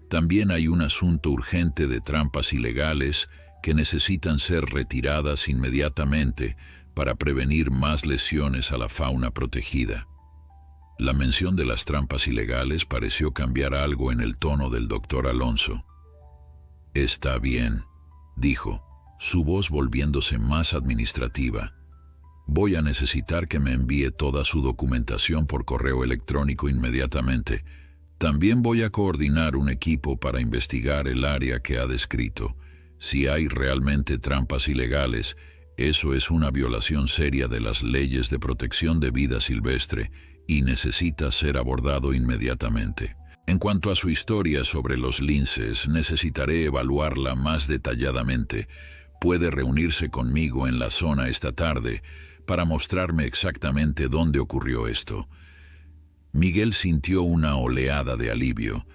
También hay un asunto urgente de trampas ilegales que necesitan ser retiradas inmediatamente para prevenir más lesiones a la fauna protegida. La mención de las trampas ilegales pareció cambiar algo en el tono del doctor Alonso. Está bien, dijo, su voz volviéndose más administrativa. Voy a necesitar que me envíe toda su documentación por correo electrónico inmediatamente. También voy a coordinar un equipo para investigar el área que ha descrito. Si hay realmente trampas ilegales, eso es una violación seria de las leyes de protección de vida silvestre y necesita ser abordado inmediatamente. En cuanto a su historia sobre los linces, necesitaré evaluarla más detalladamente. Puede reunirse conmigo en la zona esta tarde para mostrarme exactamente dónde ocurrió esto. Miguel sintió una oleada de alivio.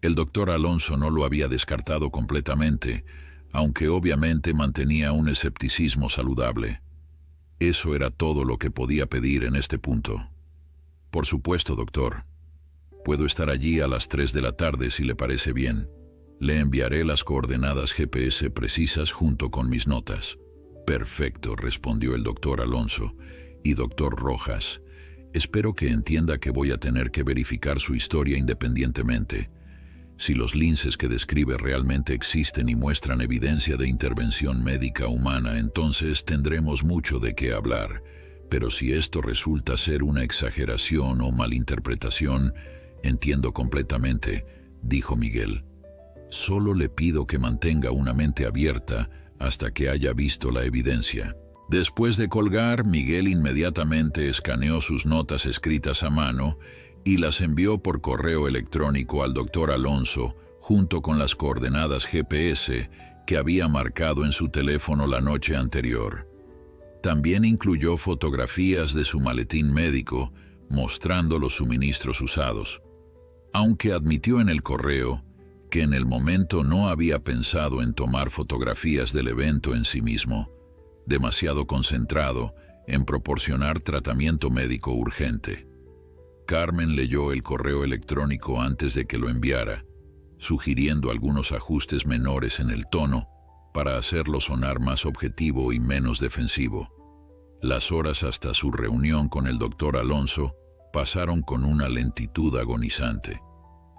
El doctor Alonso no lo había descartado completamente, aunque obviamente mantenía un escepticismo saludable. Eso era todo lo que podía pedir en este punto. Por supuesto, doctor. Puedo estar allí a las 3 de la tarde si le parece bien. Le enviaré las coordenadas GPS precisas junto con mis notas. Perfecto, respondió el doctor Alonso. Y doctor Rojas, espero que entienda que voy a tener que verificar su historia independientemente. Si los linces que describe realmente existen y muestran evidencia de intervención médica humana, entonces tendremos mucho de qué hablar. Pero si esto resulta ser una exageración o malinterpretación, entiendo completamente, dijo Miguel. Solo le pido que mantenga una mente abierta hasta que haya visto la evidencia. Después de colgar, Miguel inmediatamente escaneó sus notas escritas a mano y las envió por correo electrónico al doctor Alonso, junto con las coordenadas GPS que había marcado en su teléfono la noche anterior. También incluyó fotografías de su maletín médico, mostrando los suministros usados. Aunque admitió en el correo que en el momento no había pensado en tomar fotografías del evento en sí mismo, demasiado concentrado en proporcionar tratamiento médico urgente. Carmen leyó el correo electrónico antes de que lo enviara, sugiriendo algunos ajustes menores en el tono para hacerlo sonar más objetivo y menos defensivo. Las horas hasta su reunión con el doctor Alonso pasaron con una lentitud agonizante.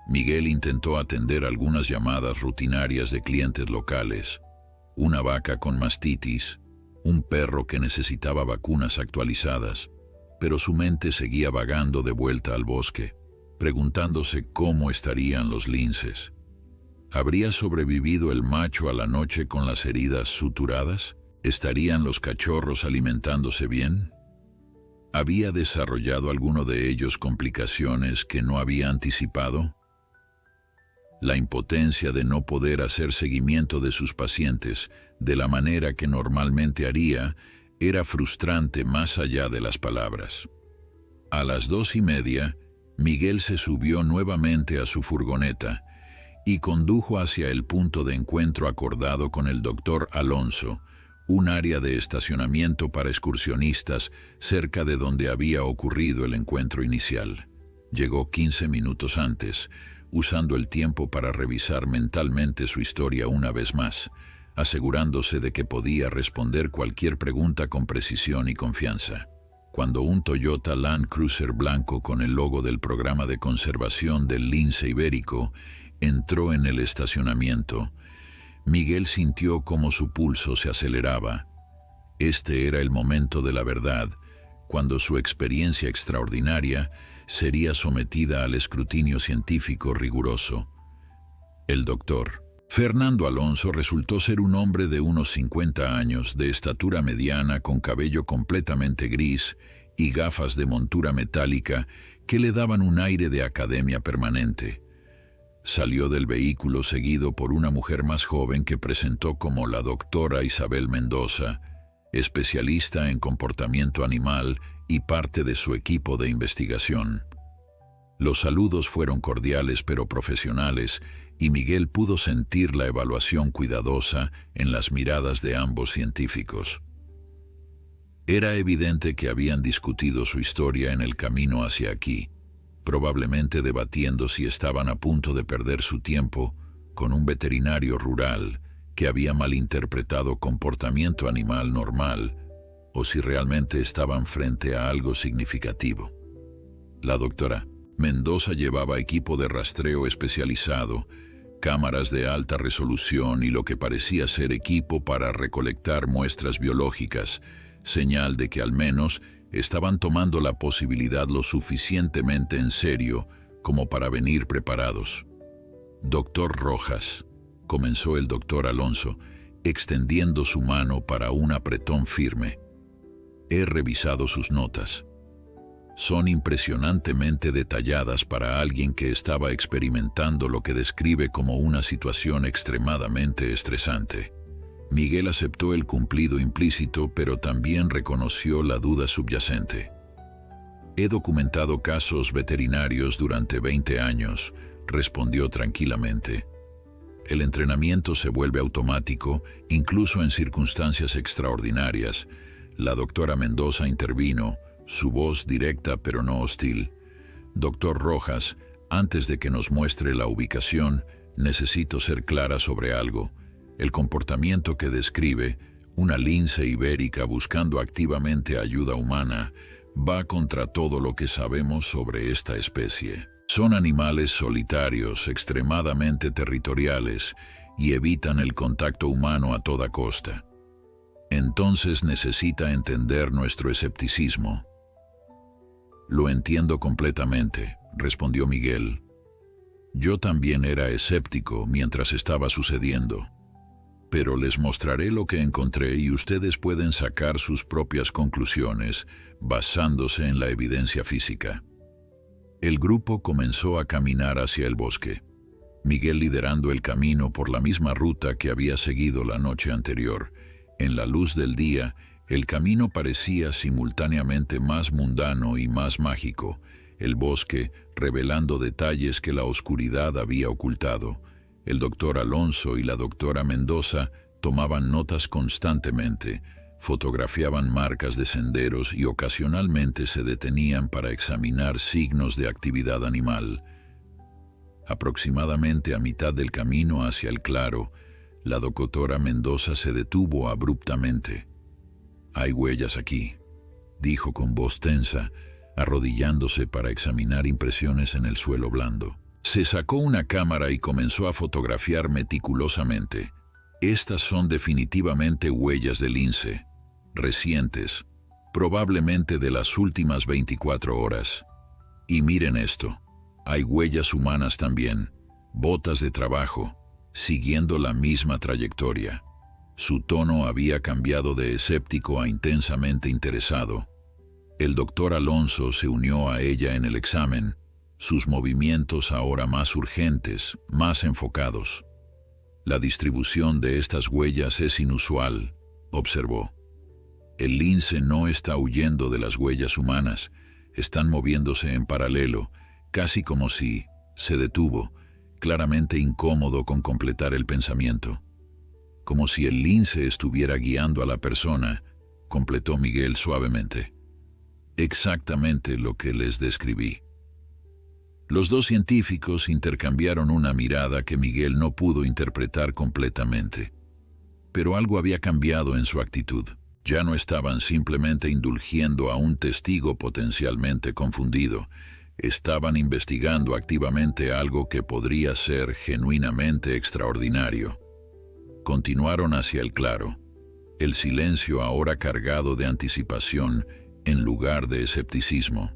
Miguel intentó atender algunas llamadas rutinarias de clientes locales, una vaca con mastitis, un perro que necesitaba vacunas actualizadas, pero su mente seguía vagando de vuelta al bosque, preguntándose cómo estarían los linces. ¿Habría sobrevivido el macho a la noche con las heridas suturadas? ¿Estarían los cachorros alimentándose bien? ¿Había desarrollado alguno de ellos complicaciones que no había anticipado? La impotencia de no poder hacer seguimiento de sus pacientes de la manera que normalmente haría era frustrante más allá de las palabras. A las 2:30, Miguel se subió nuevamente a su furgoneta y condujo hacia el punto de encuentro acordado con el doctor Alonso, un área de estacionamiento para excursionistas cerca de donde había ocurrido el encuentro inicial. Llegó 15 minutos antes, usando el tiempo para revisar mentalmente su historia una vez más, asegurándose de que podía responder cualquier pregunta con precisión y confianza. Cuando un Toyota Land Cruiser blanco con el logo del programa de conservación del lince ibérico entró en el estacionamiento, Miguel sintió cómo su pulso se aceleraba. Este era el momento de la verdad, cuando su experiencia extraordinaria sería sometida al escrutinio científico riguroso. El doctor Fernando Alonso resultó ser un hombre de unos 50 años, de estatura mediana, con cabello completamente gris y gafas de montura metálica que le daban un aire de academia permanente. Salió del vehículo seguido por una mujer más joven que presentó como la doctora Isabel Mendoza, especialista en comportamiento animal y parte de su equipo de investigación. Los saludos fueron cordiales pero profesionales, y Miguel pudo sentir la evaluación cuidadosa en las miradas de ambos científicos. Era evidente que habían discutido su historia en el camino hacia aquí, probablemente debatiendo si estaban a punto de perder su tiempo con un veterinario rural que había malinterpretado comportamiento animal normal, o si realmente estaban frente a algo significativo. La doctora Mendoza llevaba equipo de rastreo especializado, cámaras de alta resolución y lo que parecía ser equipo para recolectar muestras biológicas, señal de que al menos estaban tomando la posibilidad lo suficientemente en serio como para venir preparados. «Doctor Rojas», comenzó el doctor Alonso, extendiendo su mano para un apretón firme. «He revisado sus notas. Son impresionantemente detalladas para alguien que estaba experimentando lo que describe como una situación extremadamente estresante». Miguel aceptó el cumplido implícito, pero también reconoció la duda subyacente. «He documentado casos veterinarios durante 20 años», respondió tranquilamente. «El entrenamiento se vuelve automático, incluso en circunstancias extraordinarias». La doctora Mendoza intervino, su voz directa pero no hostil. «Doctor Rojas, antes de que nos muestre la ubicación, necesito ser clara sobre algo. El comportamiento que describe, una lince ibérica buscando activamente ayuda humana, va contra todo lo que sabemos sobre esta especie. Son animales solitarios, extremadamente territoriales, y evitan el contacto humano a toda costa. Entonces necesita entender nuestro escepticismo». «Lo entiendo completamente», respondió Miguel. «Yo también era escéptico mientras estaba sucediendo. Pero les mostraré lo que encontré y ustedes pueden sacar sus propias conclusiones basándose en la evidencia física». El grupo comenzó a caminar hacia el bosque, Miguel liderando el camino por la misma ruta que había seguido la noche anterior. En la luz del día, el camino parecía simultáneamente más mundano y más mágico, el bosque revelando detalles que la oscuridad había ocultado. El doctor Alonso y la doctora Mendoza tomaban notas constantemente, fotografiaban marcas de senderos y ocasionalmente se detenían para examinar signos de actividad animal. Aproximadamente a mitad del camino hacia el claro, la doctora Mendoza se detuvo abruptamente. «Hay huellas aquí», dijo con voz tensa, arrodillándose para examinar impresiones en el suelo blando. Se sacó una cámara y comenzó a fotografiar meticulosamente. «Estas son definitivamente huellas de lince, recientes, probablemente de las últimas 24 horas. Y miren esto, hay huellas humanas también, botas de trabajo, siguiendo la misma trayectoria». Su tono había cambiado de escéptico a intensamente interesado. El doctor Alonso se unió a ella en el examen, sus movimientos ahora más urgentes, más enfocados. «La distribución de estas huellas es inusual», observó. «El lince no está huyendo de las huellas humanas, están moviéndose en paralelo, casi como si se detuvo, claramente incómodo con completar el pensamiento. Como si el lince estuviera guiando a la persona», completó Miguel suavemente. «Exactamente lo que les describí». Los dos científicos intercambiaron una mirada que Miguel no pudo interpretar completamente. Pero algo había cambiado en su actitud. Ya no estaban simplemente indulgiendo a un testigo potencialmente confundido. Estaban investigando activamente algo que podría ser genuinamente extraordinario. Continuaron hacia el claro, el silencio ahora cargado de anticipación en lugar de escepticismo.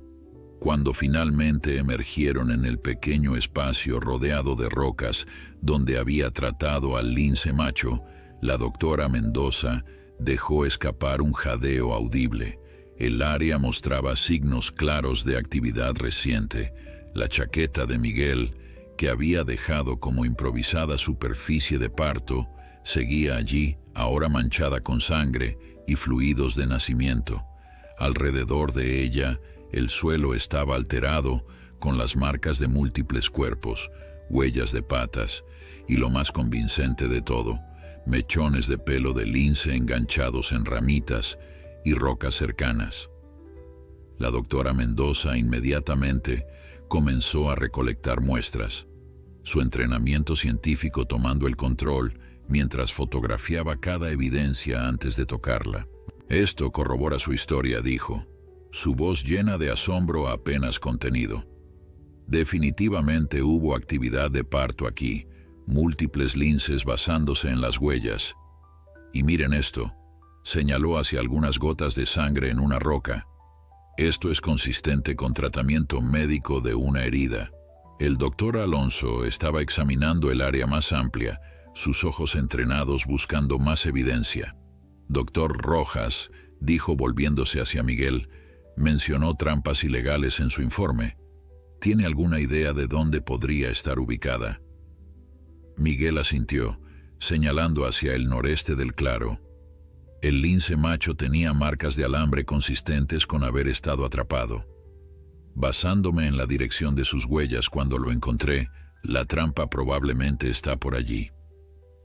Cuando finalmente emergieron en el pequeño espacio rodeado de rocas donde había tratado al lince macho, la doctora Mendoza dejó escapar un jadeo audible. El área mostraba signos claros de actividad reciente. La chaqueta de Miguel, que había dejado como improvisada superficie de parto, seguía allí, ahora manchada con sangre, y fluidos de nacimiento. Alrededor de ella, el suelo estaba alterado, con las marcas de múltiples cuerpos, huellas de patas, y lo más convincente de todo, mechones de pelo de lince enganchados en ramitas y rocas cercanas. La doctora Mendoza inmediatamente comenzó a recolectar muestras, su entrenamiento científico tomando el control mientras fotografiaba cada evidencia antes de tocarla. Esto corrobora su historia, dijo, su voz llena de asombro apenas contenido. Definitivamente hubo actividad de parto aquí, múltiples linces basándose en las huellas. Y miren esto, señaló hacia algunas gotas de sangre en una roca. Esto es consistente con tratamiento médico de una herida. El doctor Alonso estaba examinando el área más amplia, sus ojos entrenados buscando más evidencia. Doctor Rojas, dijo volviéndose hacia Miguel, mencionó trampas ilegales en su informe. ¿Tiene alguna idea de dónde podría estar ubicada? Miguel asintió, señalando hacia el noreste del claro. El lince macho tenía marcas de alambre consistentes con haber estado atrapado. Basándome en la dirección de sus huellas cuando lo encontré, la trampa probablemente está por allí.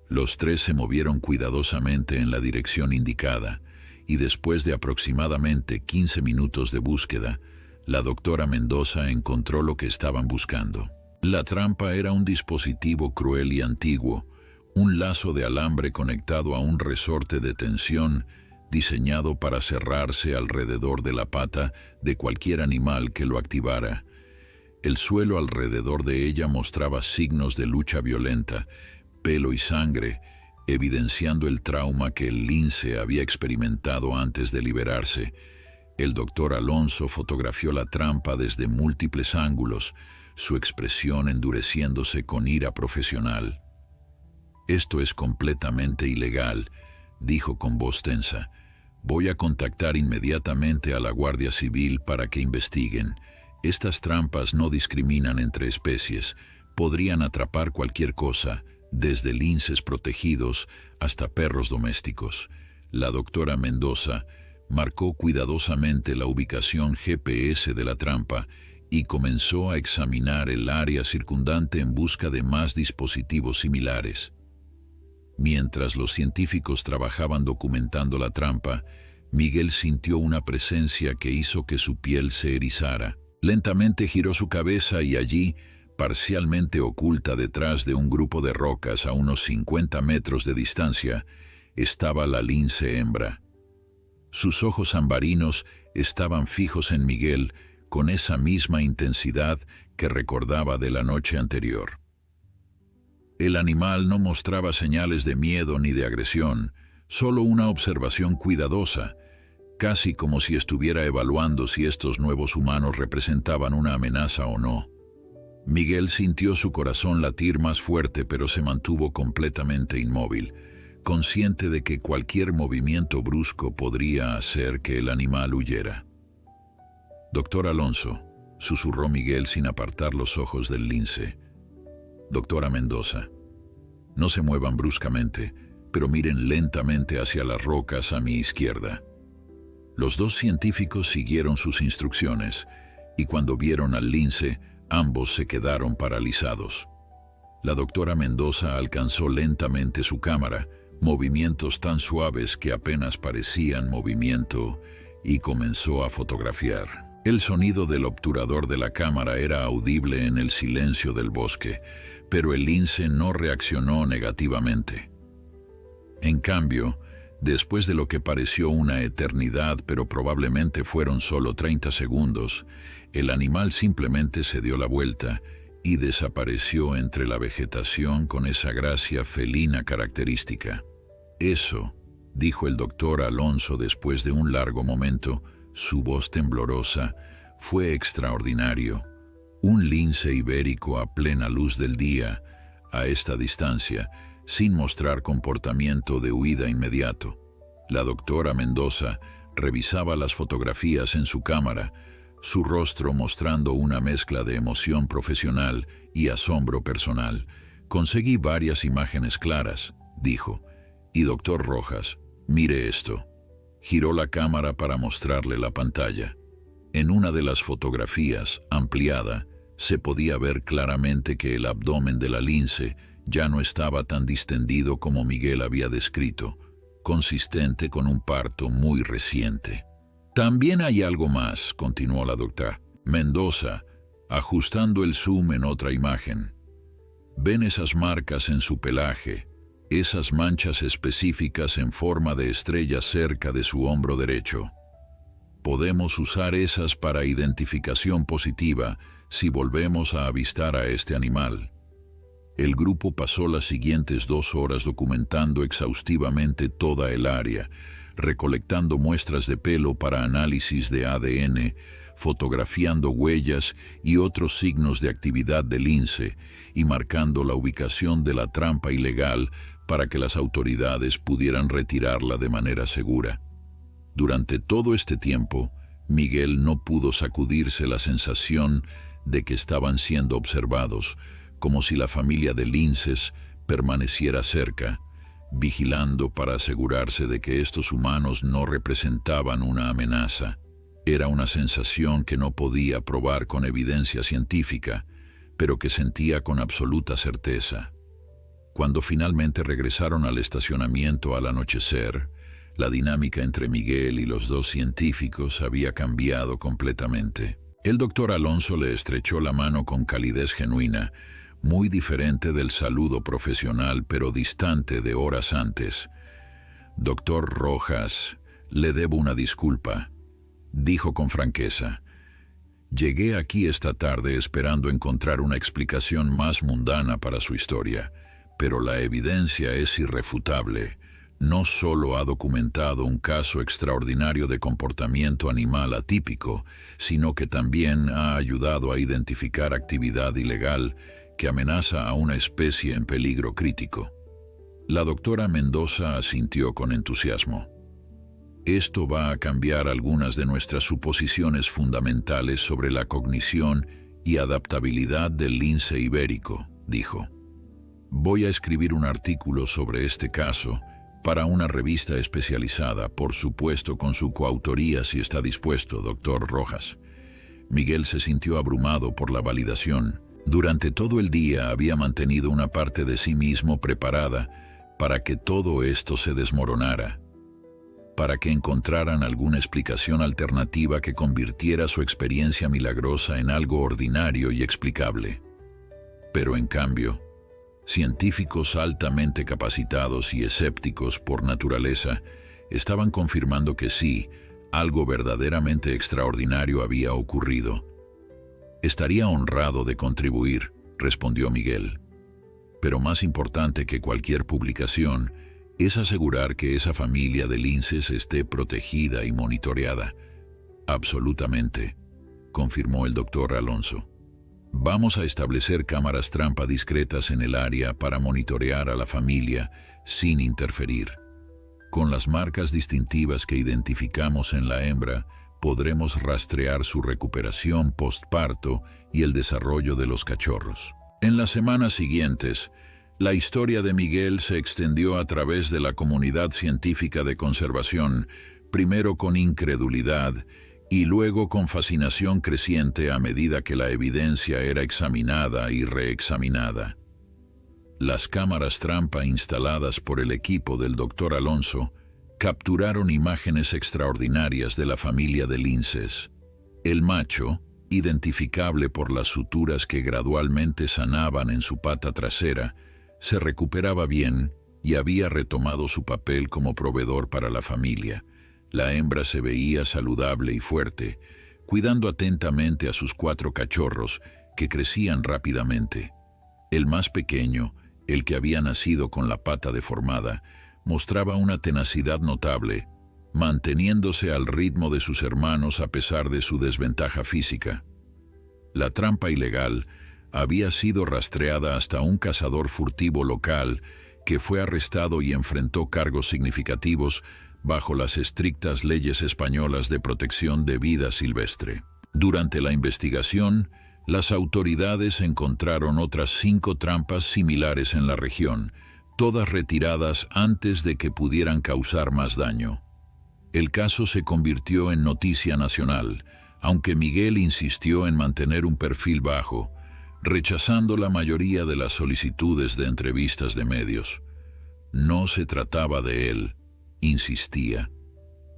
Los tres se movieron cuidadosamente en la dirección indicada, y después de aproximadamente 15 minutos de búsqueda, la doctora Mendoza encontró lo que estaban buscando. La trampa era un dispositivo cruel y antiguo, un lazo de alambre conectado a un resorte de tensión diseñado para cerrarse alrededor de la pata de cualquier animal que lo activara. El suelo alrededor de ella mostraba signos de lucha violenta, pelo y sangre, evidenciando el trauma que el lince había experimentado antes de liberarse. El doctor Alonso fotografió la trampa desde múltiples ángulos, su expresión endureciéndose con ira profesional. «Esto es completamente ilegal», dijo con voz tensa. «Voy a contactar inmediatamente a la Guardia Civil para que investiguen. Estas trampas no discriminan entre especies. Podrían atrapar cualquier cosa, desde linces protegidos hasta perros domésticos». La doctora Mendoza marcó cuidadosamente la ubicación GPS de la trampa y comenzó a examinar el área circundante en busca de más dispositivos similares. Mientras los científicos trabajaban documentando la trampa, Miguel sintió una presencia que hizo que su piel se erizara. Lentamente giró su cabeza y allí, parcialmente oculta detrás de un grupo de rocas a unos 50 metros de distancia, estaba la lince hembra. Sus ojos ambarinos estaban fijos en Miguel con esa misma intensidad que recordaba de la noche anterior. El animal no mostraba señales de miedo ni de agresión, solo una observación cuidadosa, casi como si estuviera evaluando si estos nuevos humanos representaban una amenaza o no. Miguel sintió su corazón latir más fuerte, pero se mantuvo completamente inmóvil, consciente de que cualquier movimiento brusco podría hacer que el animal huyera. «Doctor Alonso», susurró Miguel sin apartar los ojos del lince. «Doctora Mendoza, no se muevan bruscamente, pero miren lentamente hacia las rocas a mi izquierda». Los dos científicos siguieron sus instrucciones, y cuando vieron al lince, ambos se quedaron paralizados. La doctora Mendoza alcanzó lentamente su cámara, movimientos tan suaves que apenas parecían movimiento, y comenzó a fotografiar. El sonido del obturador de la cámara era audible en el silencio del bosque, pero el lince no reaccionó negativamente. En cambio, después de lo que pareció una eternidad, pero probablemente fueron solo 30 segundos, el animal simplemente se dio la vuelta y desapareció entre la vegetación con esa gracia felina característica. «Eso», dijo el doctor Alonso después de un largo momento, su voz temblorosa, «fue extraordinario. Un lince ibérico a plena luz del día, a esta distancia, sin mostrar comportamiento de huida inmediato». La doctora Mendoza revisaba las fotografías en su cámara, su rostro mostrando una mezcla de emoción profesional y asombro personal. «Conseguí varias imágenes claras», dijo. «Y doctor Rojas, mire esto». Giró la cámara para mostrarle la pantalla. En una de las fotografías, ampliada, se podía ver claramente que el abdomen de la lince ya no estaba tan distendido como Miguel había descrito, consistente con un parto muy reciente. También hay algo más, continuó la doctora Mendoza, ajustando el zoom en otra imagen. ¿Ven esas marcas en su pelaje, esas manchas específicas en forma de estrella cerca de su hombro derecho? Podemos usar esas para identificación positiva si volvemos a avistar a este animal. El grupo pasó las siguientes 2 horas documentando exhaustivamente toda el área, recolectando muestras de pelo para análisis de ADN, fotografiando huellas y otros signos de actividad del lince y marcando la ubicación de la trampa ilegal para que las autoridades pudieran retirarla de manera segura. Durante todo este tiempo, Miguel no pudo sacudirse la sensación de que estaban siendo observados, como si la familia de linces permaneciera cerca, vigilando para asegurarse de que estos humanos no representaban una amenaza. Era una sensación que no podía probar con evidencia científica, pero que sentía con absoluta certeza. Cuando finalmente regresaron al estacionamiento al anochecer, la dinámica entre Miguel y los 2 científicos había cambiado completamente. El doctor Alonso le estrechó la mano con calidez genuina, muy diferente del saludo profesional pero distante de horas antes. «Doctor Rojas, le debo una disculpa», dijo con franqueza. «Llegué aquí esta tarde esperando encontrar una explicación más mundana para su historia, pero la evidencia es irrefutable. No solo ha documentado un caso extraordinario de comportamiento animal atípico, sino que también ha ayudado a identificar actividad ilegal que amenaza a una especie en peligro crítico». La doctora Mendoza asintió con entusiasmo. «Esto va a cambiar algunas de nuestras suposiciones fundamentales sobre la cognición y adaptabilidad del lince ibérico», dijo. «Voy a escribir un artículo sobre este caso para una revista especializada, por supuesto con su coautoría si está dispuesto, doctor Rojas». Miguel se sintió abrumado por la validación. Durante todo el día había mantenido una parte de sí mismo preparada para que todo esto se desmoronara, para que encontraran alguna explicación alternativa que convirtiera su experiencia milagrosa en algo ordinario y explicable. Pero en cambio, científicos altamente capacitados y escépticos por naturaleza estaban confirmando que sí, algo verdaderamente extraordinario había ocurrido. «Estaría honrado de contribuir», respondió Miguel. «Pero más importante que cualquier publicación es asegurar que esa familia de linces esté protegida y monitoreada». «Absolutamente», confirmó el doctor Alonso. «Vamos a establecer cámaras trampa discretas en el área para monitorear a la familia sin interferir. Con las marcas distintivas que identificamos en la hembra, podremos rastrear su recuperación postparto y el desarrollo de los cachorros». En las semanas siguientes, la historia de Miguel se extendió a través de la comunidad científica de conservación, primero con incredulidad y luego con fascinación creciente a medida que la evidencia era examinada y reexaminada. Las cámaras trampa instaladas por el equipo del doctor Alonso capturaron imágenes extraordinarias de la familia de linces. El macho, identificable por las suturas que gradualmente sanaban en su pata trasera, se recuperaba bien y había retomado su papel como proveedor para la familia. La hembra se veía saludable y fuerte, cuidando atentamente a sus 4 cachorros, que crecían rápidamente. El más pequeño, el que había nacido con la pata deformada, mostraba una tenacidad notable, manteniéndose al ritmo de sus hermanos a pesar de su desventaja física. La trampa ilegal había sido rastreada hasta un cazador furtivo local que fue arrestado y enfrentó cargos significativos bajo las estrictas leyes españolas de protección de vida silvestre. Durante la investigación, las autoridades encontraron otras 5 trampas similares en la región, todas retiradas antes de que pudieran causar más daño. El caso se convirtió en noticia nacional, aunque Miguel insistió en mantener un perfil bajo, rechazando la mayoría de las solicitudes de entrevistas de medios. No se trataba de él, insistía.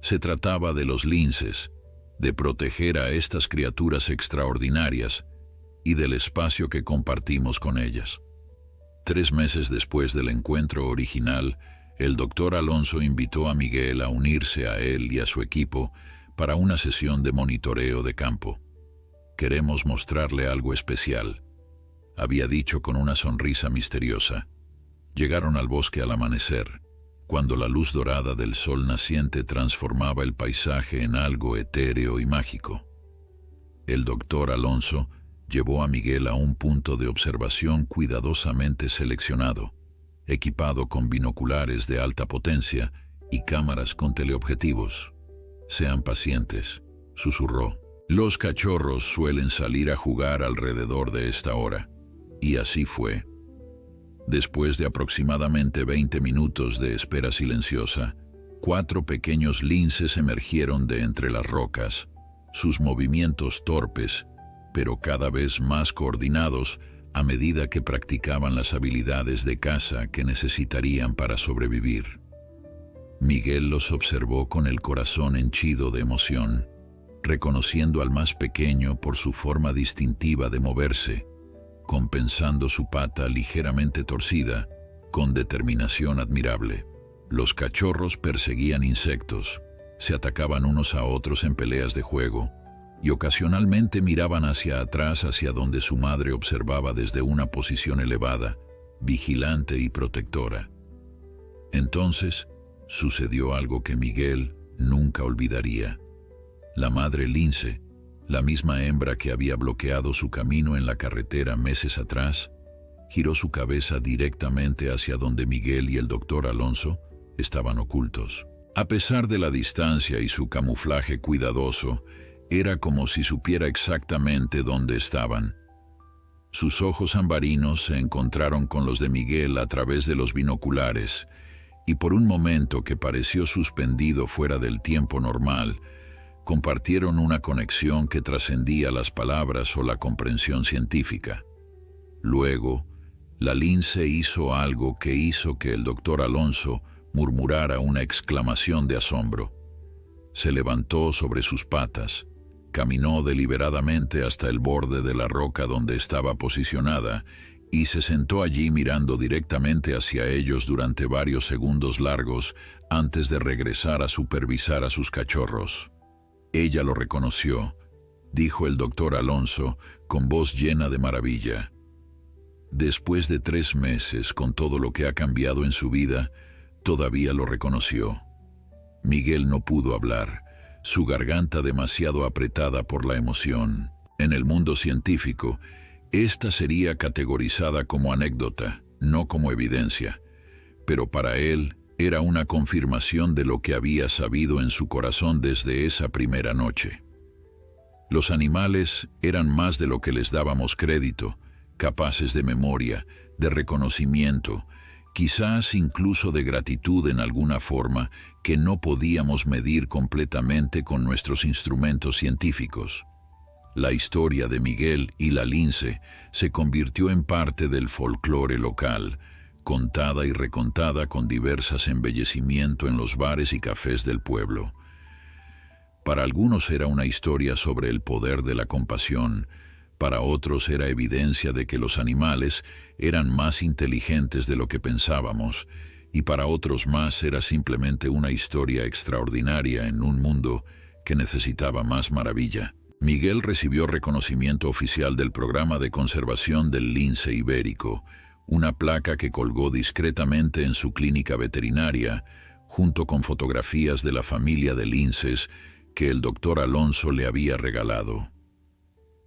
Se trataba de los linces, de proteger a estas criaturas extraordinarias y del espacio que compartimos con ellas. 3 meses después del encuentro original, el doctor Alonso invitó a Miguel a unirse a él y a su equipo para una sesión de monitoreo de campo. «Queremos mostrarle algo especial», había dicho con una sonrisa misteriosa. Llegaron al bosque al amanecer, cuando la luz dorada del sol naciente transformaba el paisaje en algo etéreo y mágico. El doctor Alonso llevó a Miguel a un punto de observación cuidadosamente seleccionado, equipado con binoculares de alta potencia y cámaras con teleobjetivos. «Sean pacientes», susurró. «Los cachorros suelen salir a jugar alrededor de esta hora». Y así fue. Después de aproximadamente 20 minutos de espera silenciosa, 4 pequeños linces emergieron de entre las rocas, sus movimientos torpes, pero cada vez más coordinados a medida que practicaban las habilidades de caza que necesitarían para sobrevivir. Miguel los observó con el corazón henchido de emoción, reconociendo al más pequeño por su forma distintiva de moverse, compensando su pata ligeramente torcida, con determinación admirable. Los cachorros perseguían insectos, se atacaban unos a otros en peleas de juego, y ocasionalmente miraban hacia atrás hacia donde su madre observaba desde una posición elevada, vigilante y protectora. Entonces, sucedió algo que Miguel nunca olvidaría. La madre lince, la misma hembra que había bloqueado su camino en la carretera meses atrás, giró su cabeza directamente hacia donde Miguel y el doctor Alonso estaban ocultos. A pesar de la distancia y su camuflaje cuidadoso, era como si supiera exactamente dónde estaban. Sus ojos ambarinos se encontraron con los de Miguel a través de los binoculares, y por un momento que pareció suspendido fuera del tiempo normal, compartieron una conexión que trascendía las palabras o la comprensión científica. Luego, la lince hizo algo que hizo que el doctor Alonso murmurara una exclamación de asombro. Se levantó sobre sus patas, caminó deliberadamente hasta el borde de la roca donde estaba posicionada y se sentó allí mirando directamente hacia ellos durante varios segundos largos antes de regresar a supervisar a sus cachorros. «Ella lo reconoció», dijo el doctor Alonso con voz llena de maravilla. Después de 3 meses, con todo lo que ha cambiado en su vida, todavía lo reconoció. Miguel no pudo hablar, su garganta demasiado apretada por la emoción. En el mundo científico, esta sería categorizada como anécdota, no como evidencia, pero para él era una confirmación de lo que había sabido en su corazón desde esa primera noche. Los animales eran más de lo que les dábamos crédito, capaces de memoria, de reconocimiento, quizás incluso de gratitud en alguna forma que no podíamos medir completamente con nuestros instrumentos científicos. La historia de Miguel y la lince se convirtió en parte del folclore local, contada y recontada con diversos embellecimientos en los bares y cafés del pueblo. Para algunos era una historia sobre el poder de la compasión, para otros era evidencia de que los animales eran más inteligentes de lo que pensábamos, y para otros más era simplemente una historia extraordinaria en un mundo que necesitaba más maravilla. Miguel recibió reconocimiento oficial del Programa de Conservación del Lince Ibérico, una placa que colgó discretamente en su clínica veterinaria, junto con fotografías de la familia de linces que el doctor Alonso le había regalado.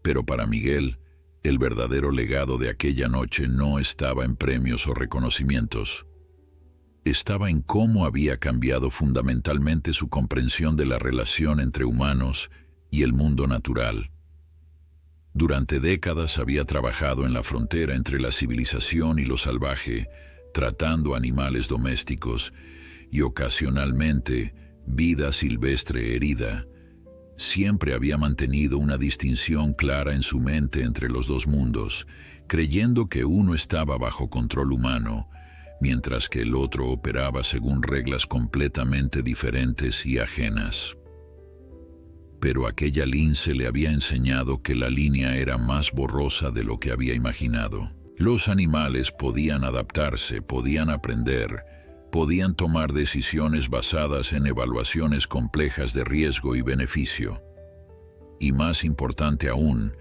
Pero para Miguel, el verdadero legado de aquella noche no estaba en premios o reconocimientos. Estaba en cómo había cambiado fundamentalmente su comprensión de la relación entre humanos y el mundo natural. Durante décadas había trabajado en la frontera entre la civilización y lo salvaje, tratando animales domésticos y ocasionalmente vida silvestre herida, siempre había mantenido una distinción clara en su mente entre los dos mundos, creyendo que uno estaba bajo control humano, mientras que el otro operaba según reglas completamente diferentes y ajenas. Pero aquella lince le había enseñado que la línea era más borrosa de lo que había imaginado. Los animales podían adaptarse, podían aprender, podían tomar decisiones basadas en evaluaciones complejas de riesgo y beneficio. Y más importante aún,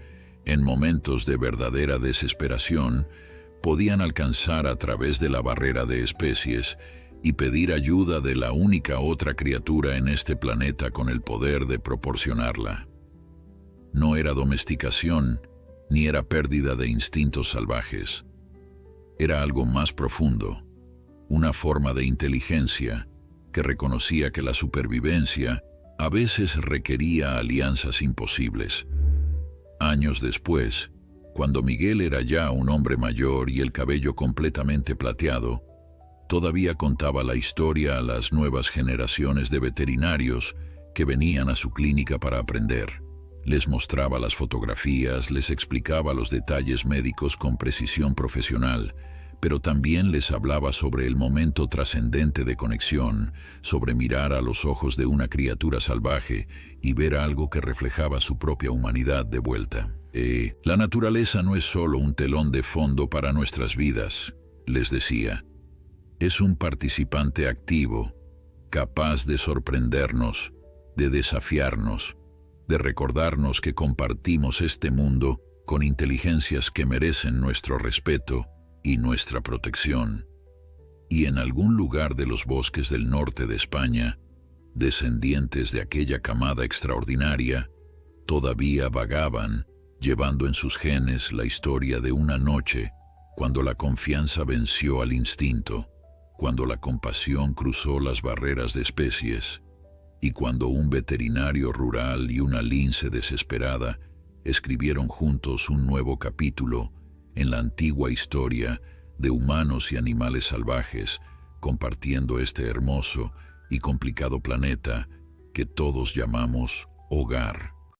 en momentos de verdadera desesperación, podían alcanzar a través de la barrera de especies y pedir ayuda de la única otra criatura en este planeta con el poder de proporcionarla. No era domesticación, ni era pérdida de instintos salvajes. Era algo más profundo, una forma de inteligencia que reconocía que la supervivencia a veces requería alianzas imposibles. Años después, cuando Miguel era ya un hombre mayor y el cabello completamente plateado, todavía contaba la historia a las nuevas generaciones de veterinarios que venían a su clínica para aprender. Les mostraba las fotografías, les explicaba los detalles médicos con precisión profesional, pero también les hablaba sobre el momento trascendente de conexión, sobre mirar a los ojos de una criatura salvaje y ver algo que reflejaba su propia humanidad de vuelta. La naturaleza no es solo un telón de fondo para nuestras vidas, les decía. Es un participante activo, capaz de sorprendernos, de desafiarnos, de recordarnos que compartimos este mundo con inteligencias que merecen nuestro respeto y nuestra protección. Y en algún lugar de los bosques del norte de España, descendientes de aquella camada extraordinaria, todavía vagaban, llevando en sus genes la historia de una noche cuando la confianza venció al instinto, cuando la compasión cruzó las barreras de especies, y cuando un veterinario rural y una lince desesperada escribieron juntos un nuevo capítulo en la antigua historia de humanos y animales salvajes, compartiendo este hermoso y complicado planeta que todos llamamos hogar.